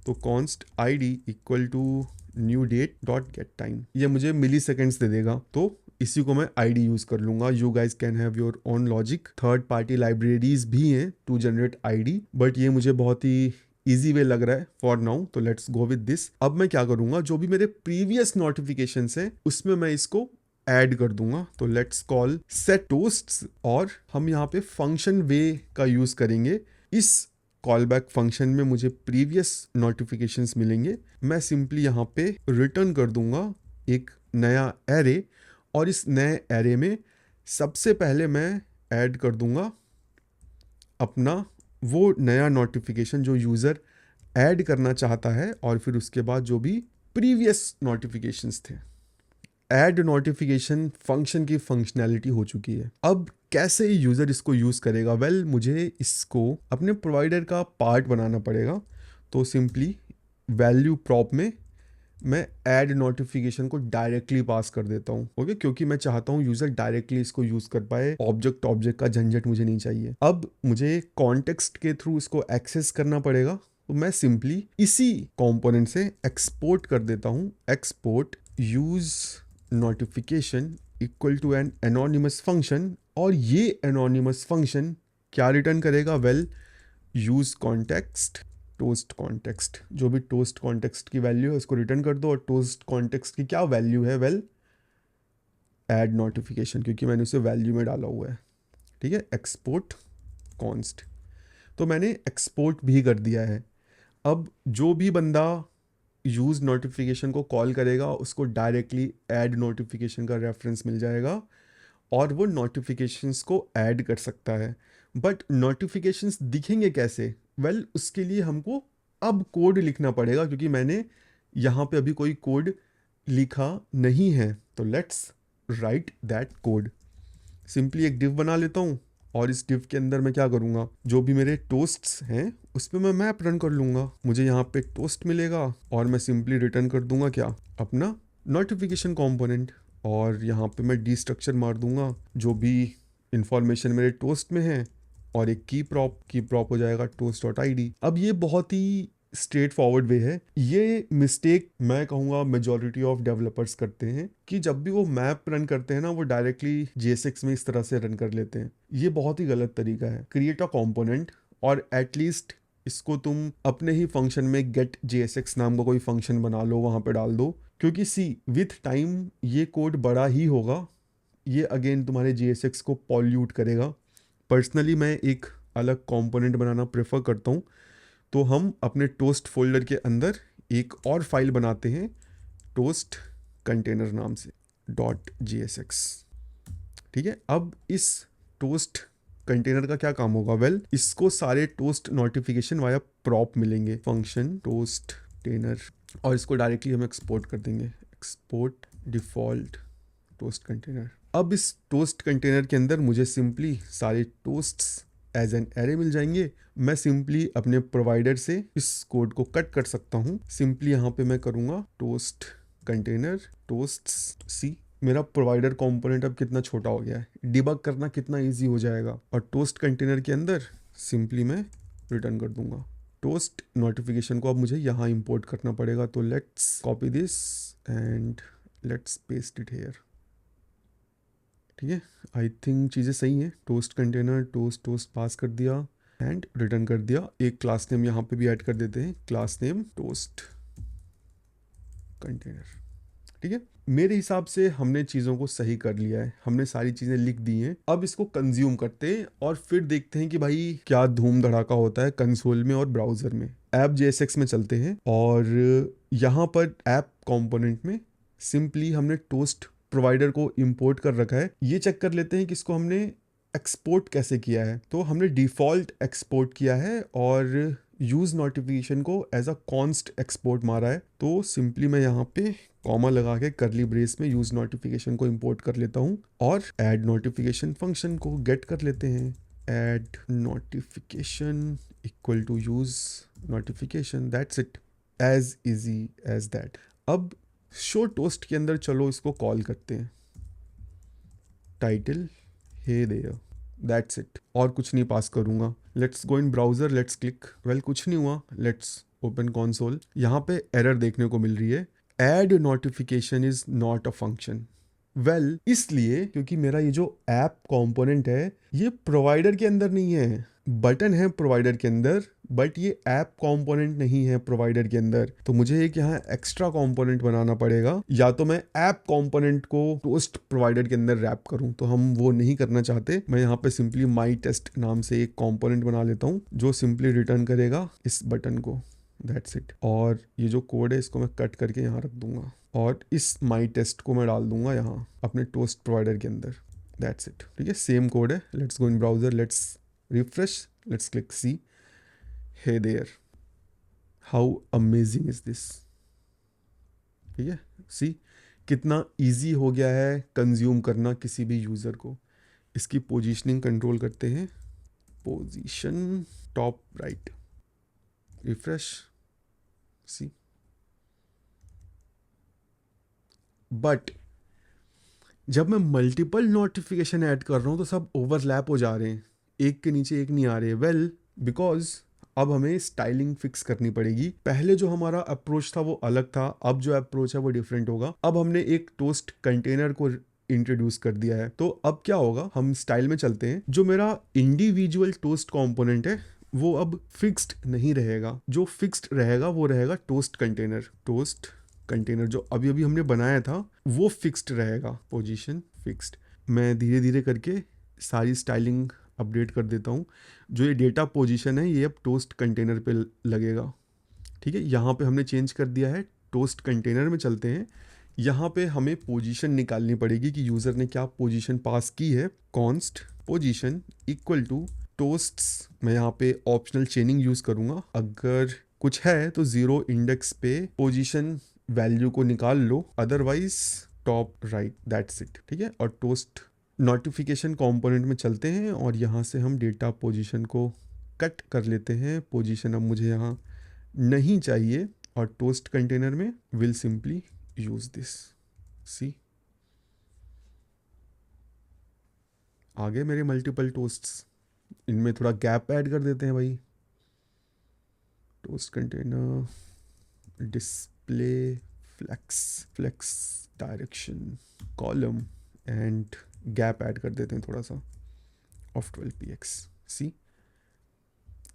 तो const ID equal to new date dot get time, ये मुझे मिली सेकेंड्स दे देगा, तो इसी को मैं आईडी यूज कर लूंगा। You guys can have your own logic, third party libraries भी हैं टू जनरेट आईडी, बट ये मुझे बहुत ही इजी वे लग रहा है फॉर नाउ, तो लेट्स गो विद दिस। अब मैं क्या करूंगा, जो भी मेरे प्रीवियस नोटिफिकेशन है उसमें मैं इसको ऐड कर दूंगा, तो लेट्स कॉल सेट टोस्ट्स, और हम यहाँ पे फंक्शन वे का यूज करेंगे। इस कॉल बैक फंक्शन में मुझे प्रीवियस नोटिफिकेशंस मिलेंगे, मैं सिंपली यहाँ पे रिटर्न कर दूंगा एक नया एरे, और इस नए एरे में सबसे पहले मैं ऐड कर दूंगा अपना वो नया नोटिफिकेशन जो यूज़र ऐड करना चाहता है, और फिर उसके बाद जो भी प्रीवियस नोटिफिकेशंस थे। ऐड नोटिफिकेशन फंक्शन की फंक्शनैलिटी हो चुकी है। अब कैसे यूज़र इसको यूज़ करेगा? वेल, मुझे इसको अपने प्रोवाइडर का पार्ट बनाना पड़ेगा, तो सिंपली वैल्यू प्रॉप में मैं ऐड नोटिफिकेशन को डायरेक्टली पास कर देता हूँ, ओके, क्योंकि मैं चाहता हूँ यूज़र डायरेक्टली इसको यूज़ कर पाए, ऑब्जेक्ट का झंझट मुझे नहीं चाहिए। अब मुझे कॉन्टेक्स्ट के थ्रू इसको एक्सेस करना पड़ेगा, तो मैं सिंपली इसी कंपोनेंट से एक्सपोर्ट कर देता हूँ, export use notification equal to an anonymous function, और ये एनोनिमस फंक्शन क्या रिटर्न करेगा? Well, use context, toast context, जो भी टोस्ट कॉन्टेक्स्ट की वैल्यू है उसको रिटर्न कर दो, और टोस्ट कॉन्टेक्स्ट की क्या वैल्यू है? वेल, ऐड नोटिफिकेशन, क्योंकि मैंने उसे वैल्यू में डाला हुआ है। ठीक है, एक्सपोर्ट कॉन्स्ट, तो मैंने एक्सपोर्ट भी कर दिया है। अब जो भी बंदा यूज नोटिफिकेशन को कॉल करेगा उसको डायरेक्टली ऐड नोटिफिकेशन का रेफरेंस मिल जाएगा, और वो नोटिफिकेशंस को ऐड कर सकता है। बट नोटिफिकेशंस दिखेंगे कैसे? वेल, उसके लिए हमको अब कोड लिखना पड़ेगा, क्योंकि मैंने यहाँ पे अभी कोई कोड लिखा नहीं है, तो let's write that code. Simply एक डिव बना लेता हूँ, और इस डिव के अंदर मैं क्या करूँगा, जो भी मेरे टोस्ट्स हैं उस पर मैं मैप रन कर लूँगा, मुझे यहाँ पे टोस्ट मिलेगा, और मैं सिंपली रिटर्न कर दूंगा क्या? अपना नोटिफिकेशन कंपोनेंट, और यहाँ पे मैं डी स्ट्रक्चर मार दूंगा जो भी इंफॉर्मेशन मेरे टोस्ट में है, और एक की प्रॉप हो जाएगा टोस्ट डॉट आई डी। अब ये बहुत ही स्ट्रेट फॉरवर्ड वे है। ये मिस्टेक मैं कहूँगा मेजॉरिटी ऑफ डेवलपर्स करते हैं, कि जब भी वो मैप रन करते हैं ना, वो डायरेक्टली JSX में इस तरह से रन कर लेते हैं। ये बहुत ही गलत तरीका है। क्रिएट अ कंपोनेंट, और एटलीस्ट इसको तुम अपने ही फंक्शन में गेट JSX नाम का कोई फंक्शन बना लो, वहाँ पे डाल दो, क्योंकि सी विथ टाइम ये कोड बड़ा ही होगा, ये अगेन तुम्हारे JSX को पॉल्यूट करेगा। पर्सनली मैं एक अलग कंपोनेंट बनाना प्रेफर करता हूँ, तो हम अपने टोस्ट फोल्डर के अंदर एक और फाइल बनाते हैं टोस्ट कंटेनर नाम से .jsx। ठीक है, अब इस टोस्ट कंटेनर का क्या काम होगा? वेल, इसको सारे टोस्ट नोटिफिकेशन वाया प्रॉप मिलेंगे, फंक्शन टोस्ट कंटेनर, और इसको डायरेक्टली हम एक्सपोर्ट कर देंगे, एक्सपोर्ट डिफॉल्ट टोस्ट कंटेनर। अब इस टोस्ट कंटेनर के अंदर मुझे सिंपली सारे टोस्ट्स एज एन एरे मिल जाएंगे। मैं सिंपली अपने प्रोवाइडर से इस कोड को कट कर सकता हूँ। सिंपली यहाँ पे मैं करूँगा टोस्ट कंटेनर टोस्ट्स सी। मेरा प्रोवाइडर कंपोनेंट अब कितना छोटा हो गया है, डिबग करना कितना इजी हो जाएगा। और टोस्ट कंटेनर के अंदर सिंपली मैं रिटर्न कर दूंगा। टोस्ट नोटिफिकेशन को अब मुझे यहाँ इंपोर्ट करना पड़ेगा, तो let's copy this and let's paste it here. ठीक है, आई थिंक चीज़ें सही हैं। टोस्ट कंटेनर टोस्ट पास कर दिया एंड रिटर्न कर दिया। एक क्लास नेम यहाँ पे भी ऐड कर देते हैं, क्लास नेम टोस्ट कंटेनर। ठीक है, मेरे हिसाब से हमने चीज़ों को सही कर लिया है, हमने सारी चीज़ें लिख दी हैं। अब इसको कंज्यूम करते हैं और फिर देखते हैं कि भाई क्या धूम धड़ाका होता है कंसोल में और ब्राउज़र में। ऐप JSX में चलते हैं और यहाँ पर ऐप कंपोनेंट में सिंपली हमने टोस्ट प्रोवाइडर को इंपोर्ट कर रखा है। ये चेक कर लेते हैं कि इसको हमने एक्सपोर्ट कैसे किया है। तो हमने डिफ़ॉल्ट एक्सपोर्ट किया है और यूज़ नोटिफिकेशन को एज अ कॉन्स्ट एक्सपोर्ट मारा है। तो सिंपली मैं यहाँ पे कॉमा लगा के करली ब्रेस में यूज़ नोटिफिकेशन को इंपोर्ट कर लेता हूँ और ऐड नोटिफिकेशन फंक्शन को गेट कर लेते हैं। Add notification equal to use notification, that's it, as easy as that. अब शो टोस्ट के अंदर चलो इसको कॉल करते हैं, title hey there, that's it, और कुछ नहीं पास करूंगा। Let's go in browser, let's click, well कुछ नहीं हुआ, लेट्स ओपन कंसोल। यहाँ पे एरर देखने को मिल रही है, add notification is not a function. Well इसलिए क्योंकि मेरा ये जो ऐप कंपोनेंट है ये प्रोवाइडर के अंदर नहीं है, बटन है प्रोवाइडर के अंदर, बट ये ऐप कंपोनेंट नहीं है प्रोवाइडर के अंदर। तो मुझे एक यहाँ एक्स्ट्रा कंपोनेंट बनाना पड़ेगा, या तो मैं ऐप कंपोनेंट को टोस्ट प्रोवाइडर के अंदर रैप करूं, तो हम वो नहीं करना चाहते। मैं यहाँ पे सिंपली माई टेस्ट नाम से एक कंपोनेंट बना लेता हूँ जो सिंपली रिटर्न करेगा इस बटन को, दैट्स इट। और ये जो कोड है इसको मैं कट करके यहाँ रख दूंगा और इस माई टेस्ट को मैं डाल दूंगा यहाँ अपने टोस्ट प्रोवाइडर के अंदर, दैट्स इट। ठीक है, सेम कोड है। Let's go in browser, let's refresh, let's click see, hey there, how amazing is this. ठीक है, सी कितना इजी हो गया है कंज्यूम करना किसी भी यूज़र को। इसकी पोजीशनिंग कंट्रोल करते हैं, position top right, refresh, see. But जब मैं मल्टीपल नोटिफिकेशन ऐड कर रहा हूँ तो सब ओवरलैप हो जा रहे हैं, एक के नीचे एक नहीं आ रहे। वेल बिकॉज अब हमें स्टाइलिंग फिक्स करनी पड़ेगी। पहले जो हमारा अप्रोच था वो अलग था, अब जो अप्रोच है वो डिफरेंट होगा। अब हमने एक टोस्ट कंटेनर को इंट्रोड्यूस कर दिया है, तो अब क्या होगा, हम स्टाइल में चलते हैं। जो मेरा इंडिविजुअल टोस्ट कंपोनेंट है वो अब फिक्स्ड नहीं रहेगा, जो फिक्स्ड रहेगा वो रहेगा टोस्ट कंटेनर। टोस्ट कंटेनर जो अभी अभी हमने बनाया था वो फिक्स्ड रहेगा, पोजीशन फिक्स्ड। मैं धीरे धीरे करके सारी स्टाइलिंग अपडेट कर देता हूँ। जो ये डेटा पोजीशन है ये अब टोस्ट कंटेनर पे लगेगा। ठीक है, यहाँ पे हमने चेंज कर दिया है, टोस्ट कंटेनर में चलते हैं। यहाँ पे हमें पोजीशन निकालनी पड़ेगी कि यूज़र ने क्या पोजीशन पास की है। कॉन्स्ट पोजीशन इक्वल टू टोस्ट्स, मैं यहाँ पे ऑप्शनल चेनिंग यूज़ करूँगा। अगर कुछ है तो 0 इंडेक्स पे पोजीशन वैल्यू को निकाल लो, otherwise top right, that's it. ठीक है, और टोस्ट नोटिफिकेशन कंपोनेंट में चलते हैं और यहाँ से हम डेटा पोजीशन को कट कर लेते हैं। पोजीशन अब मुझे यहाँ नहीं चाहिए और टोस्ट कंटेनर में विल सिंपली यूज दिस, सी। आगे मेरे मल्टीपल टोस्ट्स, इनमें थोड़ा गैप ऐड कर देते हैं भाई। Toast container display flex direction column and gap add कर देते हैं थोड़ा सा of 12px, C.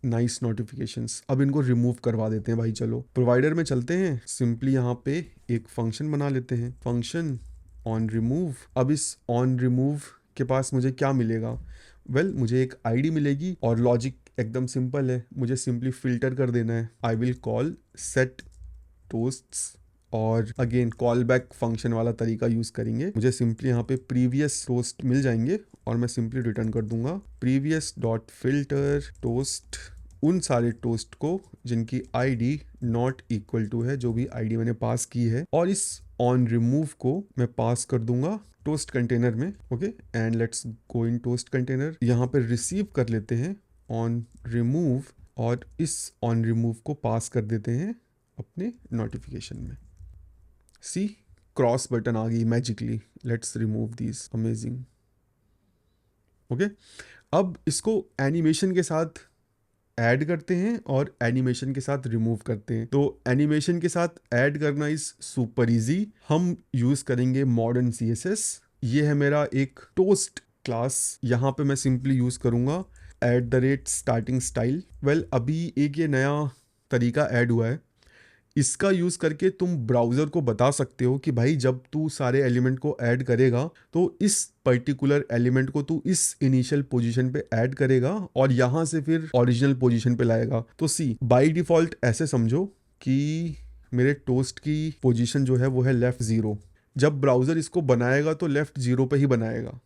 Nice notifications. अब इनको रिमूव करवा देते हैं भाई। चलो प्रोवाइडर में चलते हैं, सिंपली यहाँ पे एक फंक्शन बना लेते हैं, फंक्शन ऑन रिमूव। अब इस ऑन रिमूव के पास मुझे क्या मिलेगा, वेल मुझे एक आईडी मिलेगी और लॉजिक एकदम सिंपल है, मुझे सिंपली फिल्टर कर देना है। आई विल कॉल सेट टोस्ट्स और अगेन कॉल बैक फंक्शन वाला तरीका यूज करेंगे। मुझे सिंपली यहाँ पे प्रीवियस टोस्ट मिल जाएंगे और मैं सिंपली रिटर्न कर दूंगा प्रीवियस डॉट फिल्टर टोस्ट उन सारे टोस्ट को जिनकी आईडी नॉट इक्वल टू है जो भी आईडी मैंने पास की है, और इस ऑन रिमूव को मैं पास कर दूंगा टोस्ट कंटेनर में। Okay, and let's go in toast container. यहाँ पे रिसीव कर लेते हैं ऑन रिमूव और इस ऑन रिमूव को पास कर देते हैं अपने नोटिफिकेशन में। सी, क्रॉस बटन आ गई magically. Let's remove this, amazing. Okay, अब इसको एनिमेशन के साथ ऐड करते हैं और एनिमेशन के साथ रिमूव करते हैं। तो एनिमेशन के साथ ऐड करना इज सुपर इजी। हम यूज करेंगे मॉडर्न CSS। ये है मेरा एक टोस्ट क्लास, यहाँ पे मैं सिंपली यूज करूँगा @starting style। वेल अभी एक ये नया तरीका ऐड हुआ है, इसका यूज करके तुम ब्राउजर को बता सकते हो कि भाई जब तू सारे एलिमेंट को ऐड करेगा तो इस पर्टिकुलर एलिमेंट को तू इस इनिशियल पोजीशन पे ऐड करेगा और यहां से फिर ओरिजिनल पोजीशन पे लाएगा। तो सी, बाय डिफॉल्ट ऐसे समझो कि मेरे टोस्ट की पोजीशन जो है वो है लेफ्ट 0, जब ब्राउज़र इसको बनाएगा तो लेफ़्ट 0 पे ही बनाएगा।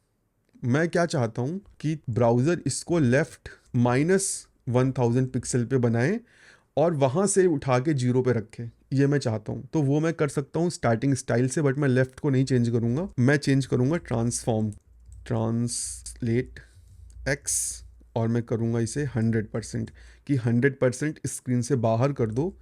मैं क्या चाहता हूँ कि ब्राउज़र इसको लेफ़्ट -1000 पिक्सल पे बनाए और वहाँ से उठा के 0 पे रखे, ये मैं चाहता हूँ। तो वो मैं कर सकता हूँ स्टार्टिंग स्टाइल से, बट मैं लेफ़्ट को नहीं चेंज करूँगा, मैं चेंज करूँगा ट्रांसफॉर्म, ट्रांसलेट एक्स, और मैं करूँगा इसे 100% कि 100% स्क्रीन से बाहर कर दो,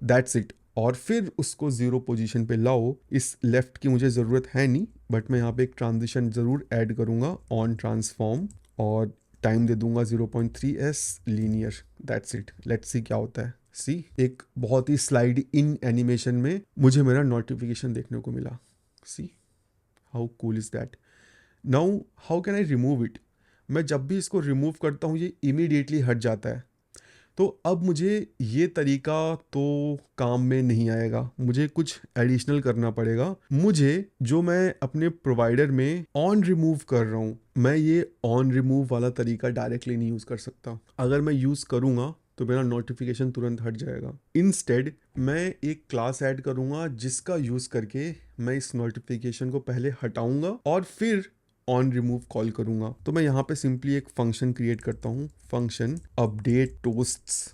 दैट्स इट। और फिर उसको 0 पोजीशन पे लाओ। इस लेफ़्ट की मुझे ज़रूरत है नहीं, बट मैं यहाँ पे एक ट्रांजिशन ज़रूर ऐड करूँगा ऑन ट्रांसफॉर्म, और टाइम दे दूंगा 0.3s linear, that's it. Let's सी क्या होता है। सी, एक बहुत ही स्लाइड इन एनिमेशन में मुझे मेरा नोटिफिकेशन देखने को मिला। See how cool is that. Now how can I remove it. मैं जब भी इसको रिमूव करता हूँ ये इमीडिएटली हट जाता है। तो अब मुझे ये तरीका तो काम में नहीं आएगा, मुझे कुछ एडिशनल करना पड़ेगा। मुझे जो मैं अपने प्रोवाइडर में ऑन रिमूव कर रहा हूँ, मैं ये ऑन रिमूव वाला तरीका डायरेक्टली नहीं यूज़ कर सकता। अगर मैं यूज़ करूँगा तो मेरा नोटिफिकेशन तुरंत हट जाएगा। इंस्टेड मैं एक क्लास ऐड करूँगा जिसका यूज़ करके मैं इस नोटिफिकेशन को पहले हटाऊँगा और फिर ऑन रिमूव कॉल करूँगा। तो मैं यहाँ पे सिंपली एक फंक्शन क्रिएट करता हूँ, फंक्शन अपडेट टोस्ट्स,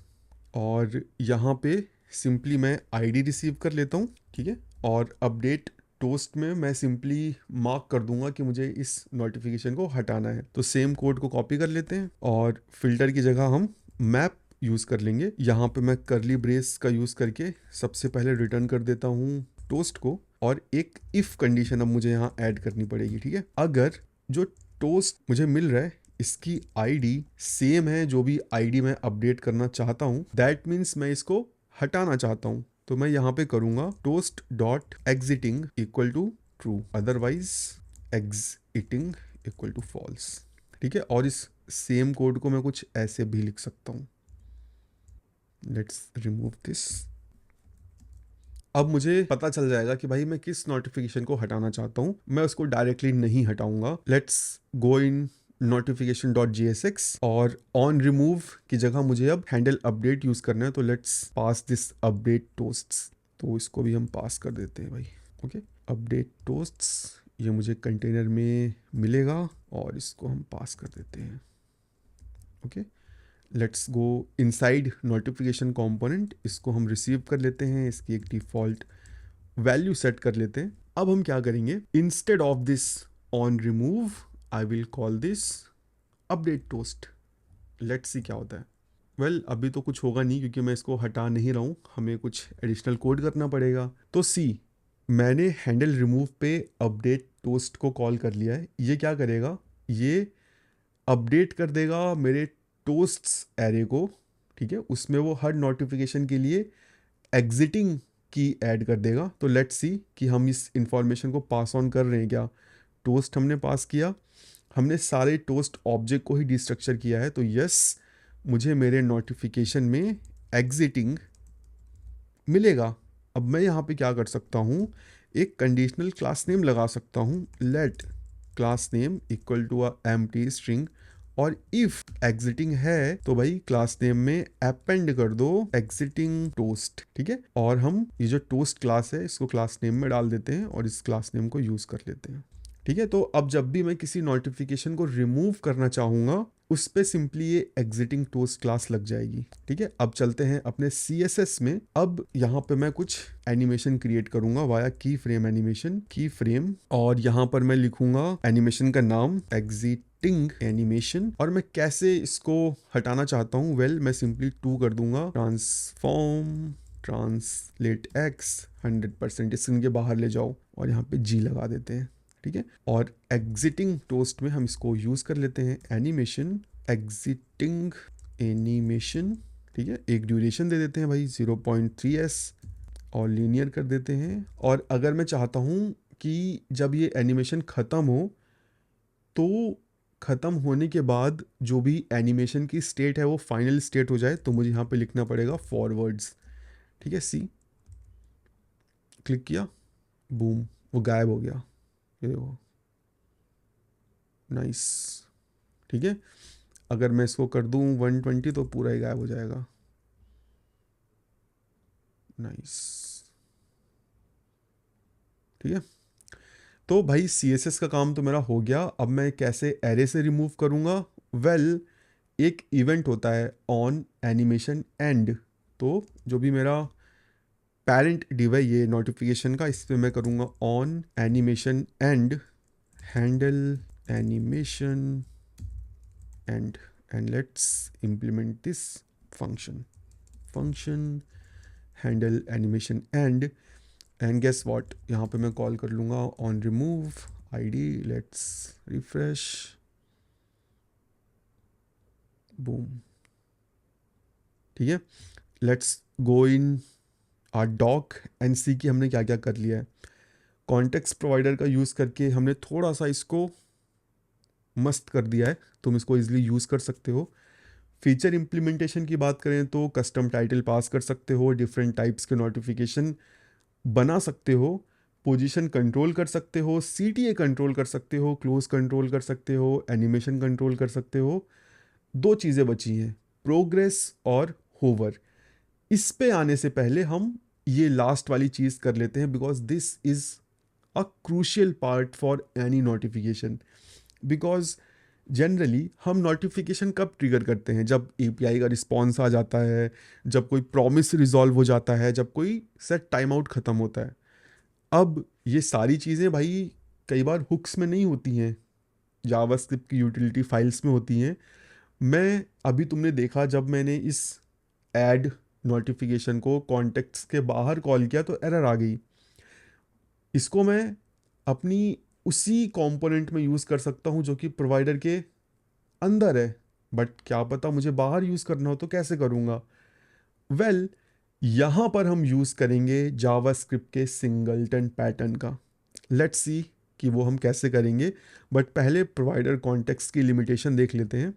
और यहाँ पे सिंपली मैं आईडी रिसीव कर लेता हूँ, ठीक है। और अपडेट टोस्ट में मैं सिंपली मार्क कर दूंगा कि मुझे इस नोटिफिकेशन को हटाना है। तो सेम कोड को कॉपी कर लेते हैं और फिल्टर की जगह हम मैप यूज़ कर लेंगे। यहाँ पे मैं करली ब्रेस का यूज़ करके सबसे पहले रिटर्न कर देता हूँ टोस्ट को, और एक इफ़ कंडीशन अब मुझे यहाँ ऐड करनी पड़ेगी, ठीक है। अगर जो टोस्ट मुझे मिल रहा है इसकी आईडी सेम है जो भी आईडी मैं अपडेट करना चाहता हूँ, दैट मीन्स मैं इसको हटाना चाहता हूँ। तो मैं यहाँ पे करूँगा toast dot exiting equal to true, otherwise exiting equal to false, ठीक है। और इस सेम कोड को मैं कुछ ऐसे भी लिख सकता हूँ। Let's remove this. अब मुझे पता चल जाएगा कि भाई मैं किस नोटिफिकेशन को हटाना चाहता हूँ। मैं उसको डायरेक्टली नहीं हटाऊंगा। लेट्स गो इन notification.jsx, और ऑन रिमूव की जगह मुझे अब हैंडल अपडेट यूज़ करना है। तो लेट्स पास दिस अपडेट टोस्ट्स, तो इसको भी हम पास कर देते हैं भाई। ओके, अपडेट टोस्ट्स ये मुझे कंटेनर में मिलेगा और इसको हम पास कर देते हैं। Okay, let's go inside notification component, इसको हम रिसीव कर लेते हैं, इसकी एक डिफ़ॉल्ट वैल्यू सेट कर लेते हैं। अब हम क्या करेंगे, instead of this on remove I will call this update toast. Let's see क्या होता है। वेल अभी तो कुछ होगा नहीं क्योंकि मैं इसको हटा नहीं रहा हूँ, हमें कुछ एडिशनल कोड करना पड़ेगा। तो सी, मैंने हैंडल रिमूव पे अपडेट टोस्ट को कॉल कर लिया है। ये क्या करेगा, ये अपडेट कर देगा मेरे टोस्ट्स एरे को, ठीक है। उसमें वो हर नोटिफिकेशन के लिए एग्जिटिंग की ऐड कर देगा। तो लेट्स सी कि हम इस इंफॉर्मेशन को पास ऑन कर रहे हैं क्या। टोस्ट हमने पास किया, हमने सारे टोस्ट ऑब्जेक्ट को ही डिस्ट्रक्चर किया है। तो यस, मुझे मेरे नोटिफिकेशन में एग्जिटिंग मिलेगा। अब मैं यहाँ पे क्या कर सकता हूँ, एक कंडीशनल क्लास नेम लगा सकता हूँ, let class name equal to a empty string, और इफ एग्जिटिंग है तो भाई क्लास नेम में अपेंड कर दो एग्जिटिंग टोस्ट, ठीक है। और हम ये जो टोस्ट क्लास है इसको क्लास नेम में डाल देते हैं और इस क्लास नेम को यूज कर लेते हैं, ठीक है। तो अब जब भी मैं किसी नोटिफिकेशन को रिमूव करना चाहूंगा उस पे सिंपली ये एग्जिटिंग टोस्ट क्लास लग जाएगी, ठीक है। अब चलते हैं अपने CSS में। अब यहाँ पे मैं कुछ एनिमेशन क्रिएट करूंगा वाया की फ्रेम एनिमेशन, की फ्रेम, और यहाँ पर मैं लिखूंगा एनिमेशन का नाम एग्जिटिंग एनिमेशन। और मैं कैसे इसको हटाना चाहता हूँ, वेल मैं सिंपली 2 कर दूंगा, ट्रांसफॉर्म ट्रांसलेट एक्स 100% स्क्रीन के बाहर ले जाओ, और यहाँ पे G लगा देते हैं, ठीक है। और एग्जिटिंग टोस्ट में हम इसको यूज़ कर लेते हैं एनिमेशन, एग्जिटिंग एनिमेशन, ठीक है। एक ड्यूरेशन दे देते हैं भाई 0.3s और लीनियर कर देते हैं। और अगर मैं चाहता हूँ कि जब ये एनिमेशन ख़त्म हो तो ख़त्म होने के बाद जो भी एनिमेशन की स्टेट है वो फाइनल स्टेट हो जाए, तो मुझे यहाँ पे लिखना पड़ेगा फॉरवर्ड्स, ठीक है। सी क्लिक किया, बूम, वो गायब हो गया, ये देखो, नाइस, ठीक है। अगर मैं इसको कर दूं 120 तो पूरा ही गायब हो जाएगा, नाइस, ठीक है। तो भाई CSS का काम तो मेरा हो गया। अब मैं कैसे एरे से रिमूव करूँगा? वेल, एक इवेंट होता है ऑन एनिमेशन एंड। तो जो भी मेरा पेरेंट डिव है ये नोटिफिकेशन का, इस पर मैं करूँगा on animation and handle animation and let's implement this function handle animation and guess what, यहाँ पे मैं कॉल कर लूँगा on remove ID. Let's refresh, boom, ठीक है। Let's go in our doc and see कि हमने क्या क्या कर लिया है। कॉन्टेक्स्ट प्रोवाइडर का यूज़ करके हमने थोड़ा सा इसको मस्त कर दिया है, तुम इसको इजीली यूज़ कर सकते हो। फीचर इम्प्लीमेंटेशन की बात करें तो कस्टम टाइटल पास कर सकते हो, डिफरेंट टाइप्स के नोटिफिकेशन बना सकते हो, पोजीशन कंट्रोल कर सकते हो, CTA कंट्रोल कर सकते हो, क्लोज कंट्रोल कर सकते हो, एनिमेशन कंट्रोल कर सकते हो। दो चीज़ें बची हैं, प्रोग्रेस और होवर। इस पे आने से पहले हम ये लास्ट वाली चीज़ कर लेते हैं, because this is a crucial part for any notification. Because generally हम नोटिफिकेशन कब ट्रिगर करते हैं? जब API का रिस्पॉन्स आ जाता है, जब कोई प्रॉमिस रिजॉल्व हो जाता है, जब कोई सेट टाइम आउट ख़त्म होता है। अब ये सारी चीज़ें भाई कई बार हुक्स में नहीं होती हैं, जावास्क्रिप्ट की यूटिलिटी फाइल्स में होती हैं। मैं अभी तुमने देखा जब मैंने इस ऐड नोटिफिकेशन को कॉन्टेक्ट्स के बाहर कॉल किया तो एरर आ गई। इसको मैं अपनी उसी कंपोनेंट में यूज़ कर सकता हूँ जो कि प्रोवाइडर के अंदर है, बट क्या पता मुझे बाहर यूज़ करना हो तो कैसे करूँगा? वेल, यहाँ पर हम यूज़ करेंगे जावास्क्रिप्ट के सिंगलटन पैटर्न का। लेट्स सी कि वो हम कैसे करेंगे, बट पहले प्रोवाइडर कॉन्टेक्स्ट की लिमिटेशन देख लेते हैं।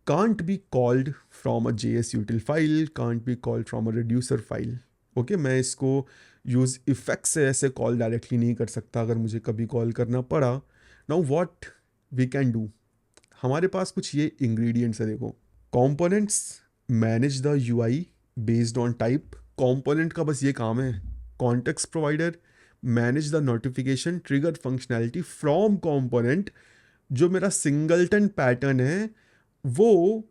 can't be called from a JS util file, can't be called from a reducer file। Okay, मैं इसको यूज़ इफेक्ट से ऐसे कॉल डायरेक्टली नहीं कर सकता अगर मुझे कभी कॉल करना पड़ा। Now what we can do, हमारे पास कुछ ये इंग्रेडिएंट्स है, देखो। Components manage the UI based on type. Component का बस ये काम है, context provider manage the notification trigger functionality from component. जो मेरा सिंगलटन पैटर्न है वो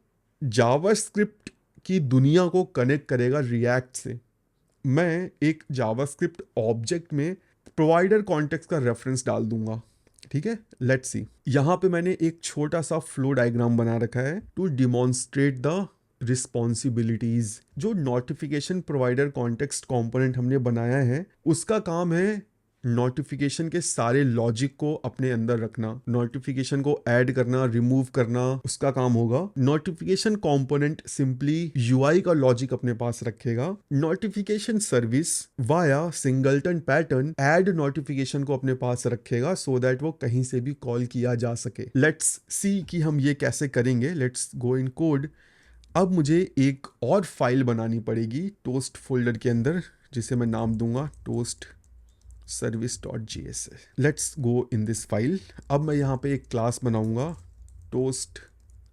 जावास्क्रिप्ट की दुनिया को कनेक्ट करेगा रिएक्ट से। मैं एक जावास्क्रिप्ट ऑब्जेक्ट में प्रोवाइडर कॉन्टेक्स्ट का रेफरेंस डाल दूंगा, ठीक है। लेट्स सी, यहाँ पे मैंने एक छोटा सा फ्लो डायग्राम बना रखा है टू डिमॉन्स्ट्रेट द रिस्पॉन्सिबिलिटीज। जो नोटिफिकेशन प्रोवाइडर कॉन्टेक्स्ट कंपोनेंट हमने बनाया है उसका काम है नोटिफिकेशन के सारे लॉजिक को अपने अंदर रखना, नोटिफिकेशन को ऐड करना, रिमूव करना उसका काम होगा। नोटिफिकेशन कंपोनेंट सिंपली UI का लॉजिक अपने पास रखेगा। Notification service via singleton pattern add notification को अपने पास रखेगा सो दैट वो कहीं से भी कॉल किया जा सके। लेट्स सी कि हम ये कैसे करेंगे। Let's go in code. अब मुझे एक और फाइल बनानी पड़ेगी टोस्ट फोल्डर के अंदर, जिसे मैं नाम दूंगा toast service.js। Let's go in this file. अब मैं यहाँ पे एक क्लास बनाऊंगा टोस्ट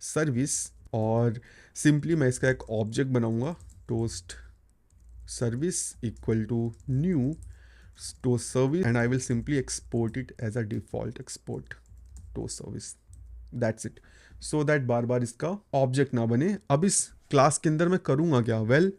सर्विस, और सिंपली मैं इसका एक ऑब्जेक्ट बनाऊंगा toast service equal to new toast service, and I will simply export it as a default export toast service. That's it, so that बार बार इसका ऑब्जेक्ट ना बने। अब इस क्लास के अंदर मैं करूँगा क्या? वेल,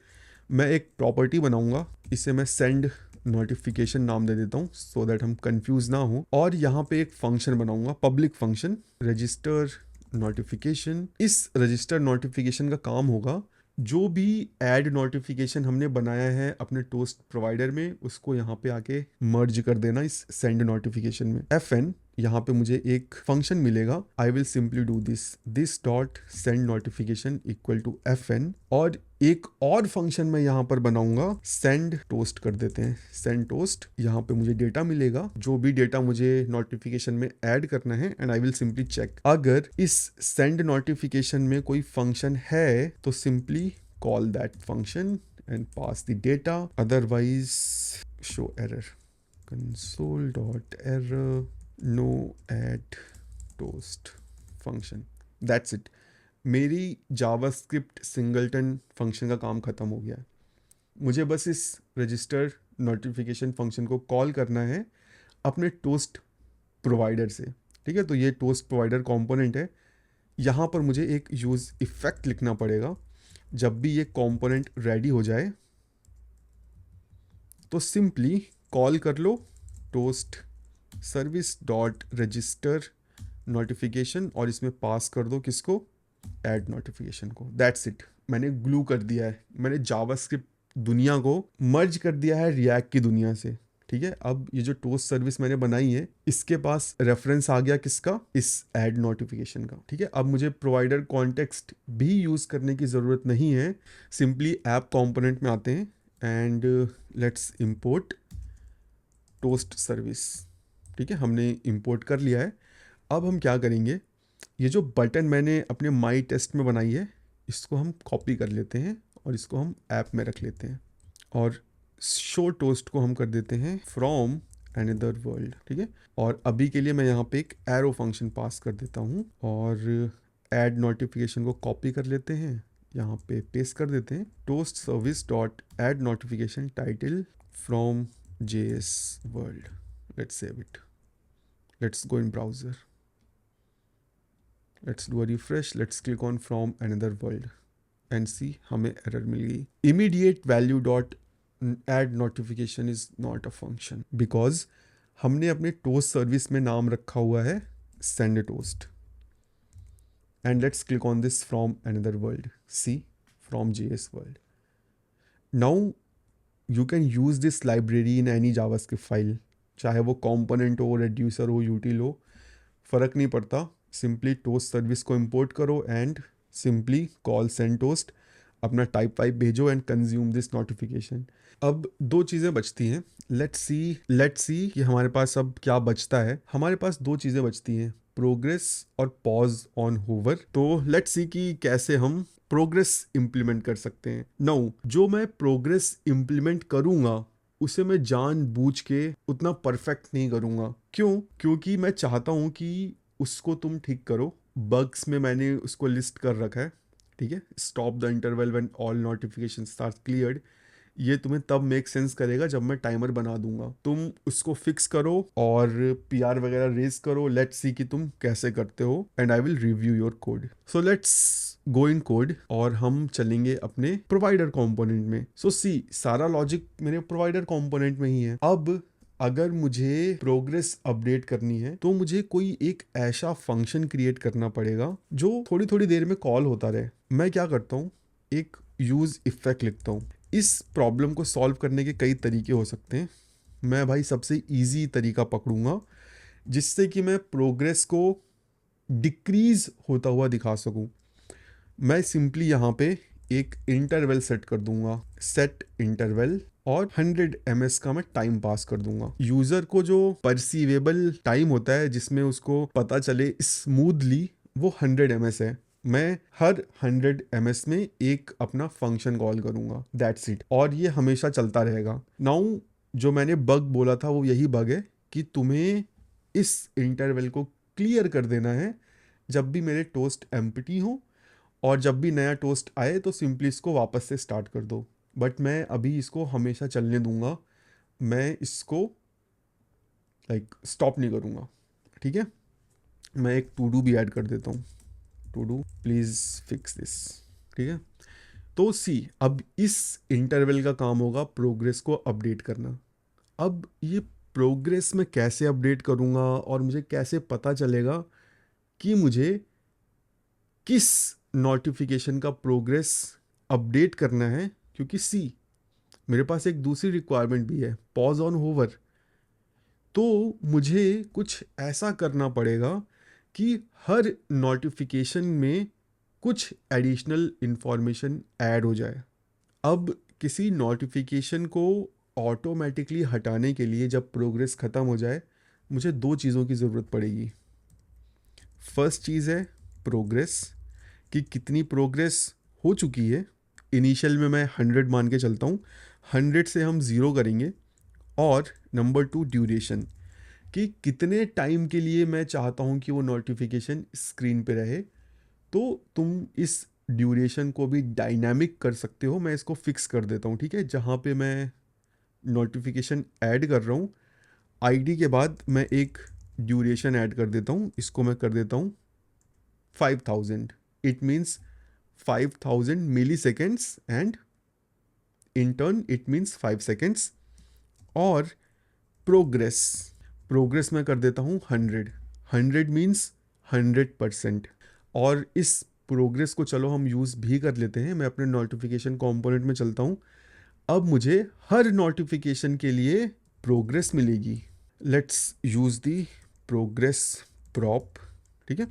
मैं एक प्रॉपर्टी बनाऊंगा, इसे मैं सेंड नोटिफिकेशन नाम दे देता हूँ सो दैट हम कंफ्यूज ना हो, और यहाँ पे एक फंक्शन बनाऊंगा, पब्लिक फंक्शन रजिस्टर नोटिफिकेशन। इस रजिस्टर नोटिफिकेशन का काम होगा जो भी ऐड नोटिफिकेशन हमने बनाया है अपने टोस्ट प्रोवाइडर में उसको यहाँ पे आके मर्ज कर देना इस सेंड नोटिफिकेशन में। FN यहाँ पे मुझे एक फंक्शन मिलेगा, I will simply do this dot send notification equal to FN, और एक और फंक्शन मैं यहाँ पर बनाऊंगा सेंड टोस्ट कर देते हैं, सेंड टोस्ट। यहाँ पे मुझे डेटा मिलेगा, जो भी डेटा मुझे नोटिफिकेशन में ऐड करना है, and I will simply check अगर इस सेंड नोटिफिकेशन में कोई फंक्शन है तो simply call that function and pass the data, otherwise show error console.error no add toast function। That's it, मेरी जावास्क्रिप्ट सिंगलटन फंक्शन का काम ख़त्म हो गया है। मुझे बस इस रजिस्टर नोटिफिकेशन फंक्शन को कॉल करना है। अपने टोस्ट प्रोवाइडर से। ठीक है, तो ये टोस्ट प्रोवाइडर कंपोनेंट है। यहाँ पर मुझे एक यूज़ इफ़ेक्ट लिखना पड़ेगा। जब भी ये कंपोनेंट रेडी हो जाए तो सिंपली कॉल कर लो toast service dot register notification और इसमें पास कर दो किसको, ऐड नोटिफिकेशन को। दैट्स इट, मैंने ग्लू कर दिया है, मैंने जावास्क्रिप्ट दुनिया को मर्ज कर दिया है रिएक्ट की दुनिया से। ठीक है, अब ये जो टोस्ट सर्विस मैंने बनाई है इसके पास रेफरेंस आ गया किसका, इस ऐड नोटिफिकेशन का। ठीक है, अब मुझे प्रोवाइडर कॉन्टेक्स्ट भी यूज़ करने की ज़रूरत नहीं है, सिंपली ऐप कंपोनेंट में आते हैं and let's import toast service. ठीक है, हमने इंपोर्ट कर लिया है। अब हम क्या करेंगे, ये जो बटन मैंने अपने माई टेस्ट में बनाई है इसको हम कॉपी कर लेते हैं और इसको हम ऐप में रख लेते हैं और शो टोस्ट को हम कर देते हैं फ्रॉम अनदर वर्ल्ड। ठीक है, और अभी के लिए मैं यहाँ पे एक एरो फंक्शन पास कर देता हूँ और ऐड नोटिफिकेशन को कॉपी कर लेते हैं, यहाँ पे पेस्ट कर देते हैं, toast service dot add notification title from JS world. Let's save it, let's go in browser, let's do a refresh, let's click on from another world and see हमें एरर मिल गई। Immediate value dot add notification is not a function because हमने अपने toast service में नाम रखा हुआ है send toast. And let's click on this from another world, see from JS world. Now you can use this library in any JavaScript file, चाहे वो component हो, रेड्यूसर हो, यूटिल हो, फ़र्क नहीं पड़ता। सिंपली टोस्ट सर्विस को इंपोर्ट करो and simply call send toast, अपना टाइप वाइप भेजो एंड कंज्यूम दिस नोटिफिकेशन। अब दो चीज़ें बचती हैं, लेट्स सी कि हमारे पास अब क्या बचता है। हमारे पास दो चीज़ें बचती हैं, प्रोग्रेस और पॉज ऑन होवर। तो लेट्स सी कि कैसे हम प्रोग्रेस इंप्लीमेंट कर सकते हैं। नाउ जो मैं प्रोग्रेस इंप्लीमेंट करूँगा उसे मैं जानबूझ के उतना परफेक्ट नहीं करूँगा। क्यों? क्योंकि मैं चाहता हूँ कि उसको तुम ठीक करो। बग्स में मैंने उसको लिस्ट कर रखा है। ठीक है, stop the interval when all notification are cleared, ये तुम्हें तब मेक सेंस करेगा जब मैं टाइमर बना दूंगा। तुम उसको फिक्स करो और PR वगैरह रेज करो, लेट्स सी कि तुम कैसे करते हो and I will review your code. So let's go in code और हम चलेंगे अपने प्रोवाइडर कंपोनेंट में। सो सी सारा लॉजिक मेरे प्रोवाइडर कंपोनेंट में ही है। अब अगर मुझे प्रोग्रेस अपडेट करनी है तो मुझे कोई एक ऐसा फंक्शन क्रिएट करना पड़ेगा जो थोड़ी थोड़ी देर में कॉल होता रहे। मैं क्या करता हूँ, एक यूज इफेक्ट लिखता हूँ। इस प्रॉब्लम को सॉल्व करने के कई तरीके हो सकते हैं, मैं भाई सबसे इजी तरीका पकड़ूंगा जिससे कि मैं प्रोग्रेस को डिक्रीज होता हुआ दिखा सकूं। मैं सिंपली यहाँ पे एक इंटरवल सेट कर दूंगा, सेट इंटरवल, और 100 ms का मैं टाइम पास कर दूंगा। यूजर को जो परसीवेबल टाइम होता है जिसमें उसको पता चले स्मूथली, वो 100 ms है। मैं हर 100 ms में एक अपना फंक्शन कॉल करूंगा, दैट्स इट, और ये हमेशा चलता रहेगा। नाउ जो मैंने बग बोला था वो यही बग है कि तुम्हें इस इंटरवल को क्लियर कर देना है जब भी मेरे टोस्ट एम्प्टी हो, और जब भी नया टोस्ट आए तो सिंपली इसको वापस से स्टार्ट कर दो। बट मैं अभी इसको हमेशा चलने दूंगा, मैं इसको स्टॉप नहीं करूँगा। ठीक है, मैं एक टू डू भी ऐड कर देता हूँ, to do please fix this. ठीक है, तो सी अब इस इंटरवल का काम होगा प्रोग्रेस को अपडेट करना। अब ये प्रोग्रेस मैं कैसे अपडेट करूँगा और मुझे कैसे पता चलेगा कि मुझे किस नोटिफिकेशन का प्रोग्रेस अपडेट करना है, क्योंकि सी मेरे पास एक दूसरी रिक्वायरमेंट भी है, पॉज ऑन होवर। तो मुझे कुछ ऐसा करना पड़ेगा कि हर नोटिफिकेशन में कुछ एडिशनल इंफॉर्मेशन ऐड हो जाए। अब किसी नोटिफिकेशन को ऑटोमेटिकली हटाने के लिए जब प्रोग्रेस ख़त्म हो जाए मुझे दो चीज़ों की ज़रूरत पड़ेगी। फर्स्ट चीज़ है प्रोग्रेस, कि कितनी प्रोग्रेस हो चुकी है। इनिशियल में मैं 100 मान के चलता हूँ, 100 से हम 0 करेंगे। और नंबर 2 ड्यूरेशन, कि कितने टाइम के लिए मैं चाहता हूँ कि वो नोटिफिकेशन स्क्रीन पे रहे। तो तुम इस ड्यूरेशन को भी डायनामिक कर सकते हो, मैं इसको फिक्स कर देता हूँ। ठीक है, जहाँ पे मैं नोटिफिकेशन ऐड कर रहा हूँ आईडी के बाद मैं एक ड्यूरेशन ऐड कर देता हूँ, इसको मैं कर देता हूँ 5000. It means 5000 milliseconds and in turn it means 5 seconds. और प्रोग्रेस, प्रोग्रेस मैं कर देता हूँ 100. 100 मीन्स 100%. और इस प्रोग्रेस को चलो हम यूज़ भी कर लेते हैं. मैं अपने नोटिफिकेशन कंपोनेंट में चलता हूँ. अब मुझे हर नोटिफिकेशन के लिए प्रोग्रेस मिलेगी. Let's use the progress prop. ठीक है,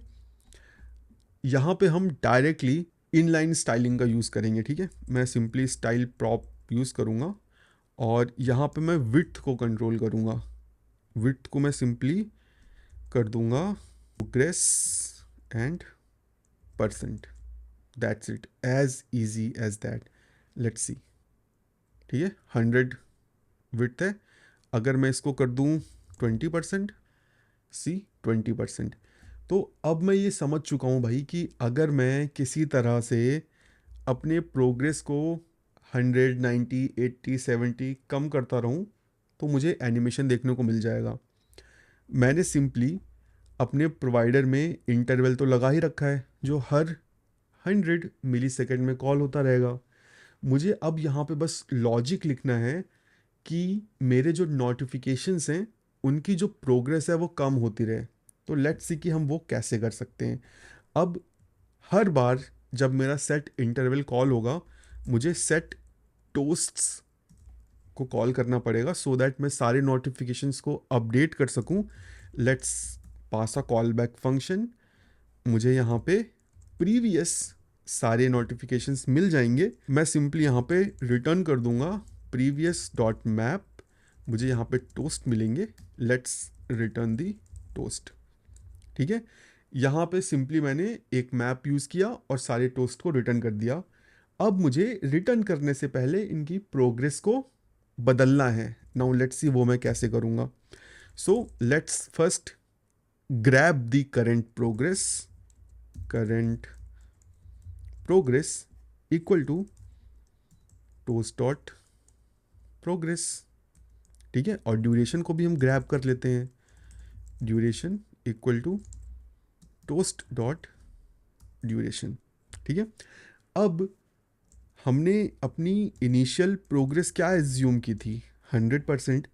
यहाँ पे हम डायरेक्टली इनलाइन स्टाइलिंग का यूज़ करेंगे. ठीक है, मैं सिंपली स्टाइल प्रॉप यूज़ करूँगा और यहाँ पे मैं विड्थ को कंट्रोल करूँगा. विड्थ को मैं सिंपली कर दूँगा progress and percent. That's it, as easy as that. Let's see. ठीक है, 100 विड्थ है. अगर मैं इसको कर दूँ 20%, सी 20%. तो अब मैं ये समझ चुका हूँ भाई कि अगर मैं किसी तरह से अपने प्रोग्रेस को 100, 90, 80, 70 कम करता रहूँ तो मुझे एनिमेशन देखने को मिल जाएगा. मैंने सिंपली अपने प्रोवाइडर में इंटरवल तो लगा ही रखा है जो हर 100 मिली सेकेंड में कॉल होता रहेगा. मुझे अब यहाँ पे बस लॉजिक लिखना है कि मेरे जो नोटिफिकेशंस हैं उनकी जो प्रोग्रेस है वो कम होती रहे. तो लेट्स सी कि हम वो कैसे कर सकते हैं. अब हर बार जब मेरा सेट इंटरवल कॉल होगा मुझे सेट टोस्ट्स को कॉल करना पड़ेगा सो दैट मैं सारे नोटिफिकेशंस को अपडेट कर सकूं. Let's pass a call back function. मुझे यहाँ पे प्रीवियस सारे नोटिफिकेशंस मिल जाएंगे. मैं सिंपली यहाँ पे रिटर्न कर दूंगा प्रीवियस डॉट मैप. मुझे यहाँ पे टोस्ट मिलेंगे. Let's return the toast. ठीक है, यहाँ पे सिंपली मैंने एक मैप यूज़ किया और सारे टोस्ट को रिटर्न कर दिया. अब मुझे रिटर्न करने से पहले इनकी प्रोग्रेस को बदलना है. नाउ लेट्स सी वो मैं कैसे करूँगा. So let's first grab the current progress. Current progress equal to toast dot progress. ठीक है, और ड्यूरेशन को भी हम ग्रैब कर लेते हैं. Duration equal to toast dot duration. ठीक है, अब हमने अपनी इनिशियल प्रोग्रेस क्या एज्यूम की थी, 100%.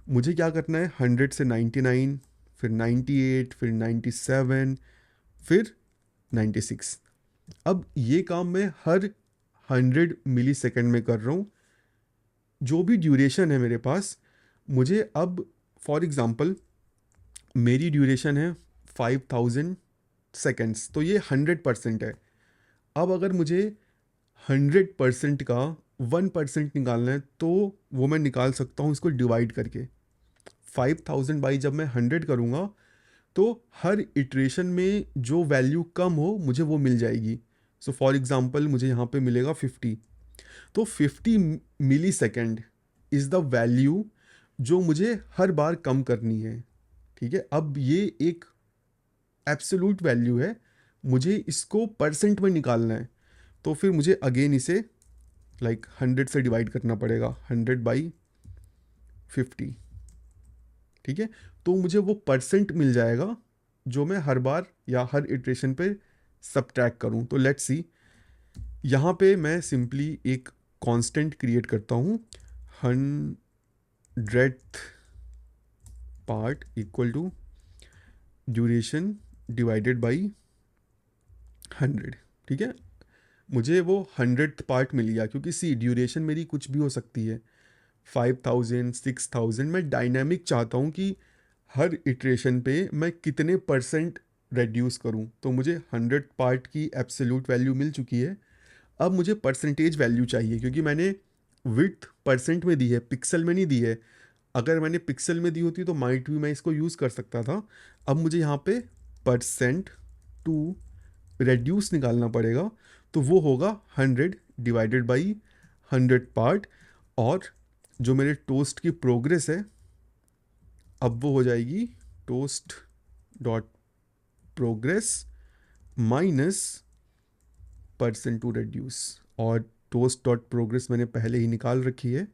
मुझे क्या करना है, 100 से 99, फिर 98, फिर 97, फिर 96. अब ये काम मैं हर 100 मिली सेकेंड में कर रहा हूँ. जो भी ड्यूरेशन है मेरे पास, मुझे अब फॉर एग्ज़ाम्पल मेरी ड्यूरेशन है 5000 सेकेंड्स, तो ये 100% है. अब अगर मुझे 100% का 1% निकालना है तो वो मैं निकाल सकता हूँ इसको डिवाइड करके. 5000 बाई जब मैं 100 करूँगा तो हर इटरेशन में जो वैल्यू कम हो मुझे वो मिल जाएगी. सो फॉर एग्ज़ाम्पल मुझे यहाँ पे मिलेगा 50. तो 50 मिली सेकेंड इज़ द वैल्यू जो मुझे हर बार कम करनी है. ठीक है, अब ये एक एब्सोल्यूट वैल्यू है, मुझे इसको परसेंट में निकालना है. तो फिर मुझे अगेन इसे 100 से डिवाइड करना पड़ेगा, 100 बाई 50. ठीक है, तो मुझे वो परसेंट मिल जाएगा जो मैं हर बार या हर इटरेशन पे सबट्रैक्ट करूं. तो लेट्स सी, यहाँ पे मैं सिंपली एक कांस्टेंट क्रिएट करता हूँ, 100th part equal to duration divided by 100. ठीक है, मुझे वो 100th पार्ट मिल गया क्योंकि सी ड्यूरेशन मेरी कुछ भी हो सकती है, 5000, 6000. मैं डायनामिक चाहता हूँ कि हर इटरेशन पे मैं कितने परसेंट रेड्यूस करूँ. तो मुझे 100 पार्ट की एब्सोल्यूट वैल्यू मिल चुकी है. अब मुझे परसेंटेज वैल्यू चाहिए क्योंकि मैंने विड्थ परसेंट में दी है, पिक्सल में नहीं दी है. अगर मैंने पिक्सल में दी होती तो माइट भी मैं इसको यूज़ कर सकता था. अब मुझे यहाँ पे परसेंट टू रेड्यूस निकालना पड़ेगा. तो वो होगा 100 डिवाइडेड बाई 100 पार्ट. और जो मेरे टोस्ट की प्रोग्रेस है अब वो हो जाएगी toast dot progress minus percent to reduce. और टोस्ट डॉट प्रोग्रेस मैंने पहले ही निकाल रखी है.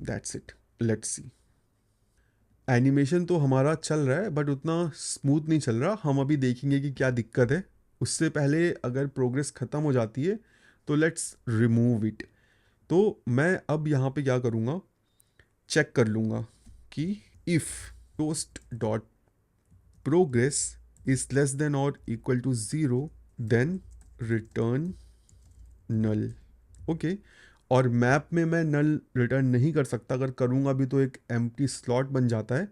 That's it. Let's see. Animation तो हमारा चल रहा है बट उतना स्मूथ नहीं चल रहा, हम अभी देखेंगे कि क्या दिक्कत है। उससे पहले अगर प्रोग्रेस ख़त्म हो जाती है तो लेट्स रिमूव इट। तो मैं अब यहाँ पे क्या करूँगा, चेक कर लूँगा कि if toast dot progress is less than और equal to zero then return null. Okay, और मैप में मैं नल रिटर्न नहीं कर सकता, अगर करूँगा भी तो एक एम्प्टी स्लॉट बन जाता है।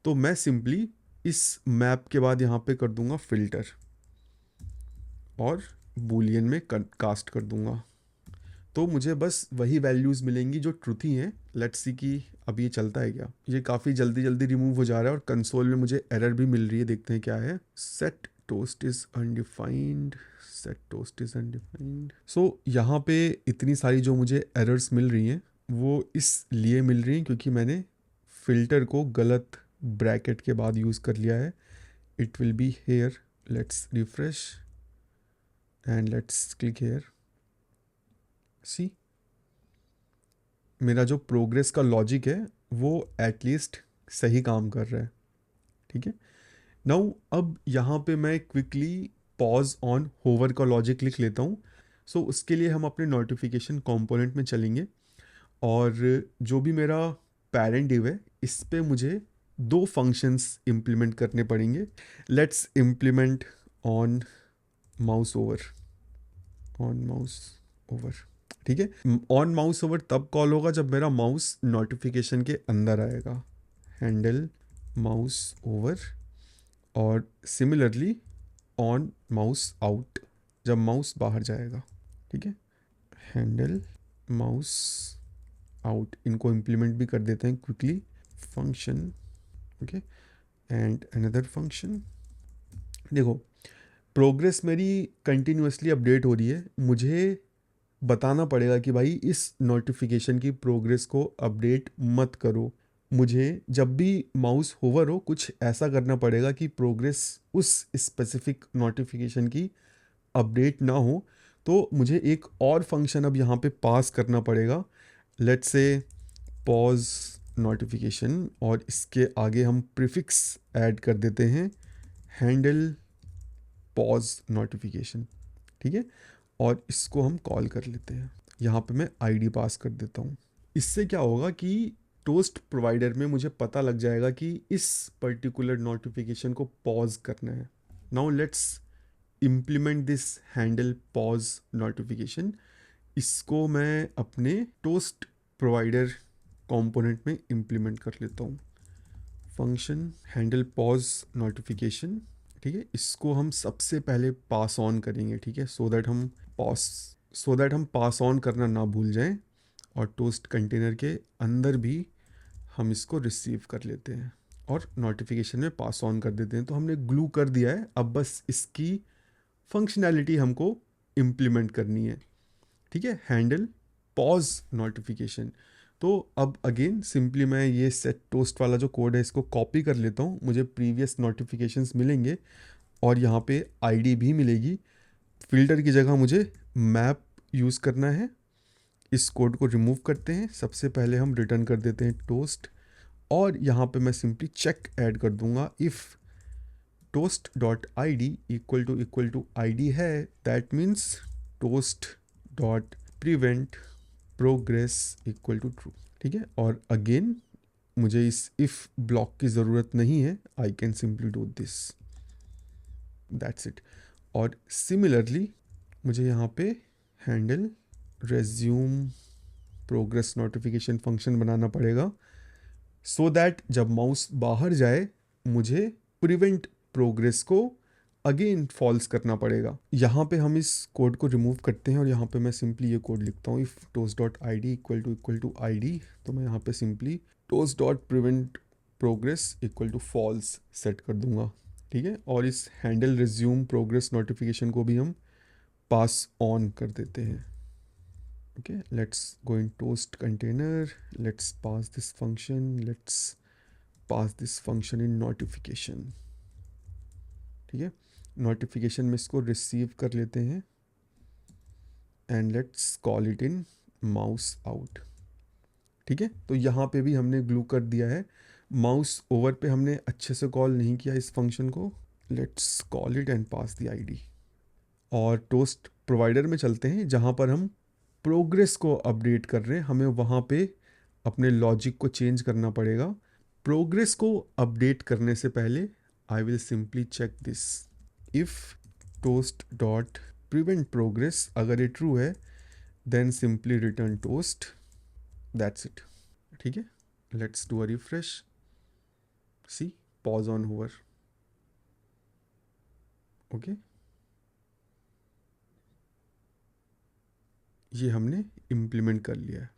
तो मैं सिंपली इस मैप के बाद यहाँ पे कर दूँगा फ़िल्टर और बूलियन में कास्ट कर दूँगा। तो मुझे बस वही वैल्यूज़ मिलेंगी जो ट्रूथी हैं। लेट्स सी कि अब ये चलता है क्या। ये काफ़ी जल्दी जल्दी रिमूव हो जा रहा है और कंसोल में मुझे एरर भी मिल रही है, देखते हैं क्या है। Set toast is undefined, set toast is undefined. So यहाँ पे इतनी सारी जो मुझे एरर्स मिल रही हैं वो इसलिए मिल रही हैं क्योंकि मैंने फ़िल्टर को गलत ब्रैकेट के बाद यूज़ कर लिया है। It will be here, let's refresh and let's click here. See, मेरा जो प्रोग्रेस का लॉजिक है वो एटलीस्ट सही काम कर रहा है। ठीक है, नाउ अब यहाँ पे मैं क्विकली पॉज ऑन होवर का लॉजिक लिख लेता हूँ। सो उसके लिए हम अपने नोटिफिकेशन कंपोनेंट में चलेंगे और जो भी मेरा पेरेंट डिव है इस पे मुझे दो फंक्शंस इम्प्लीमेंट करने पड़ेंगे। Let's implement on mouse over, on mouse over. ठीक है, ऑन माउस ओवर तब कॉल होगा जब मेरा माउस नोटिफिकेशन के अंदर आएगा, हैंडल माउस ओवर। और सिमिलरली ऑन माउस आउट जब माउस बाहर जाएगा। ठीक है, हैंडल माउस आउट, इनको इम्प्लीमेंट भी कर देते हैं quickly. Function, okay, and another function. देखो, प्रोग्रेस मेरी कंटिन्यूसली अपडेट हो रही है, मुझे बताना पड़ेगा कि भाई इस नोटिफिकेशन की प्रोग्रेस को अपडेट मत करो। मुझे जब भी माउस होवर हो कुछ ऐसा करना पड़ेगा कि प्रोग्रेस उस स्पेसिफिक नोटिफिकेशन की अपडेट ना हो। तो मुझे एक और फंक्शन अब यहाँ पे पास करना पड़ेगा। लेट्स से पॉज नोटिफिकेशन और इसके आगे हम प्रीफिक्स ऐड कर देते हैं, हैंडल पॉज नोटिफिकेशन। ठीक है, और इसको हम कॉल कर लेते हैं। यहाँ पे मैं आईडी पास कर देता हूँ। इससे क्या होगा कि टोस्ट प्रोवाइडर में मुझे पता लग जाएगा कि इस पर्टिकुलर नोटिफिकेशन को पॉज करना है। Now let's implement this handle pause notification. इसको मैं अपने टोस्ट प्रोवाइडर कंपोनेंट में इम्प्लीमेंट कर लेता हूँ। Function handle pause notification. ठीक है, इसको हम सबसे पहले पास ऑन करेंगे। ठीक है, सो दैट हम पास ऑन करना ना भूल जाएं और टोस्ट कंटेनर के अंदर भी हम इसको रिसीव कर लेते हैं और नोटिफिकेशन में पास ऑन कर देते हैं। तो हमने ग्लू कर दिया है, अब बस इसकी फंक्शनैलिटी हमको इम्प्लीमेंट करनी है। ठीक है, हैंडल पॉज नोटिफिकेशन। तो अब अगेन सिंपली मैं ये सेट टोस्ट वाला जो कोड है इसको कॉपी कर लेता हूँ, मुझे प्रीवियस नोटिफिकेशंस मिलेंगे और यहाँ पे आईडी भी मिलेगी। फ़िल्टर की जगह मुझे मैप यूज़ करना है। इस कोड को रिमूव करते हैं, सबसे पहले हम रिटर्न कर देते हैं टोस्ट और यहाँ पे मैं सिंपली चेक ऐड कर दूंगा। If toast dot I D equal to I D है, that means toast dot prevent progress equal to true. ठीक है, और अगेन मुझे इस इफ़ ब्लॉक की ज़रूरत नहीं है, I can simply do this, that's it. और सिमिलरली मुझे यहाँ पे handle resume progress notification function बनाना पड़ेगा सो दैट जब माउस बाहर जाए मुझे प्रिवेंट प्रोग्रेस को अगेन फॉल्स करना पड़ेगा। यहाँ पे हम इस कोड को रिमूव करते हैं और यहाँ पे मैं सिंपली ये कोड लिखता हूँ, if toast dot I D equal to I D. तो मैं यहाँ पे simply toast dot prevent progress equal to false set कर दूंगा। ठीक है, और इस हैंडल रिज्यूम प्रोग्रेस नोटिफिकेशन को भी हम पास ऑन कर देते हैं। okay, let's go in toast container, let's pass this function in notification। ठीक है, नोटिफिकेशन में इसको रिसीव कर लेते हैं and let's call it in mouse out. ठीक है, तो यहाँ पे भी हमने ग्लू कर दिया है, माउस ओवर पे हमने अच्छे से कॉल नहीं किया इस फंक्शन को, let's call it and pass the ID. और टोस्ट प्रोवाइडर में चलते हैं जहाँ पर हम प्रोग्रेस को अपडेट कर रहे हैं, हमें वहाँ पे अपने लॉजिक को चेंज करना पड़ेगा। प्रोग्रेस को अपडेट करने से पहले I will simply check this, if toast dot prevent progress, अगर ये ट्रू है then simply return toast, that's it. ठीक है, let's do a refresh, see pause on hover, okay, ये हमने इम्प्लीमेंट कर लिया है।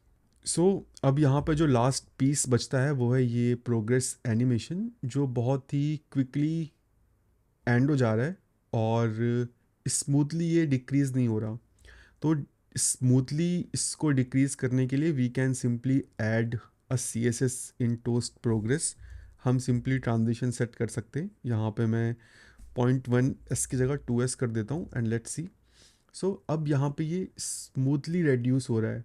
सो अब यहाँ पे जो लास्ट पीस बचता है वो है ये प्रोग्रेस एनिमेशन, जो बहुत ही क्विकली एंड हो जा रहा है और स्मूथली ये डिक्रीज़ नहीं हो रहा। तो स्मूथली इसको डिक्रीज़ करने के लिए we can simply add a C S S in toast progress. हम सिंपली ट्रांजिशन सेट कर सकते हैं, यहाँ पे मैं 0.1 की जगह 2s कर देता हूँ एंड लेट्स सी। सो अब यहाँ पे ये स्मूथली रेड्यूस हो रहा है,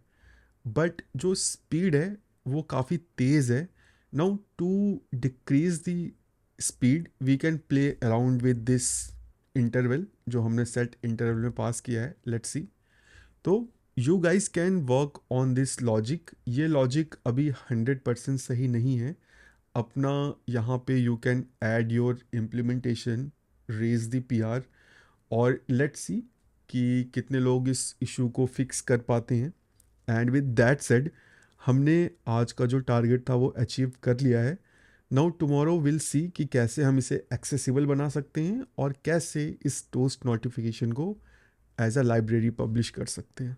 बट जो स्पीड है वो काफ़ी तेज़ है। Now to decrease the speed we can play around with this interval जो हमने सेट इंटरवल में पास किया है, लेट्स सी। तो you guys can work on this logic, ये लॉजिक अभी 100% सही नहीं है अपना। यहाँ पे you can add your implementation, raise the PR और लेट्स सी कि कितने लोग इस इशू को फिक्स कर पाते हैं। एंड विद दैट सेड, हमने आज का जो टारगेट था वो अचीव कर लिया है। नाउ टुमारो विल सी कि कैसे हम इसे एक्सेसिबल बना सकते हैं और कैसे इस टोस्ट नोटिफिकेशन को एज अ लाइब्रेरी पब्लिश कर सकते हैं।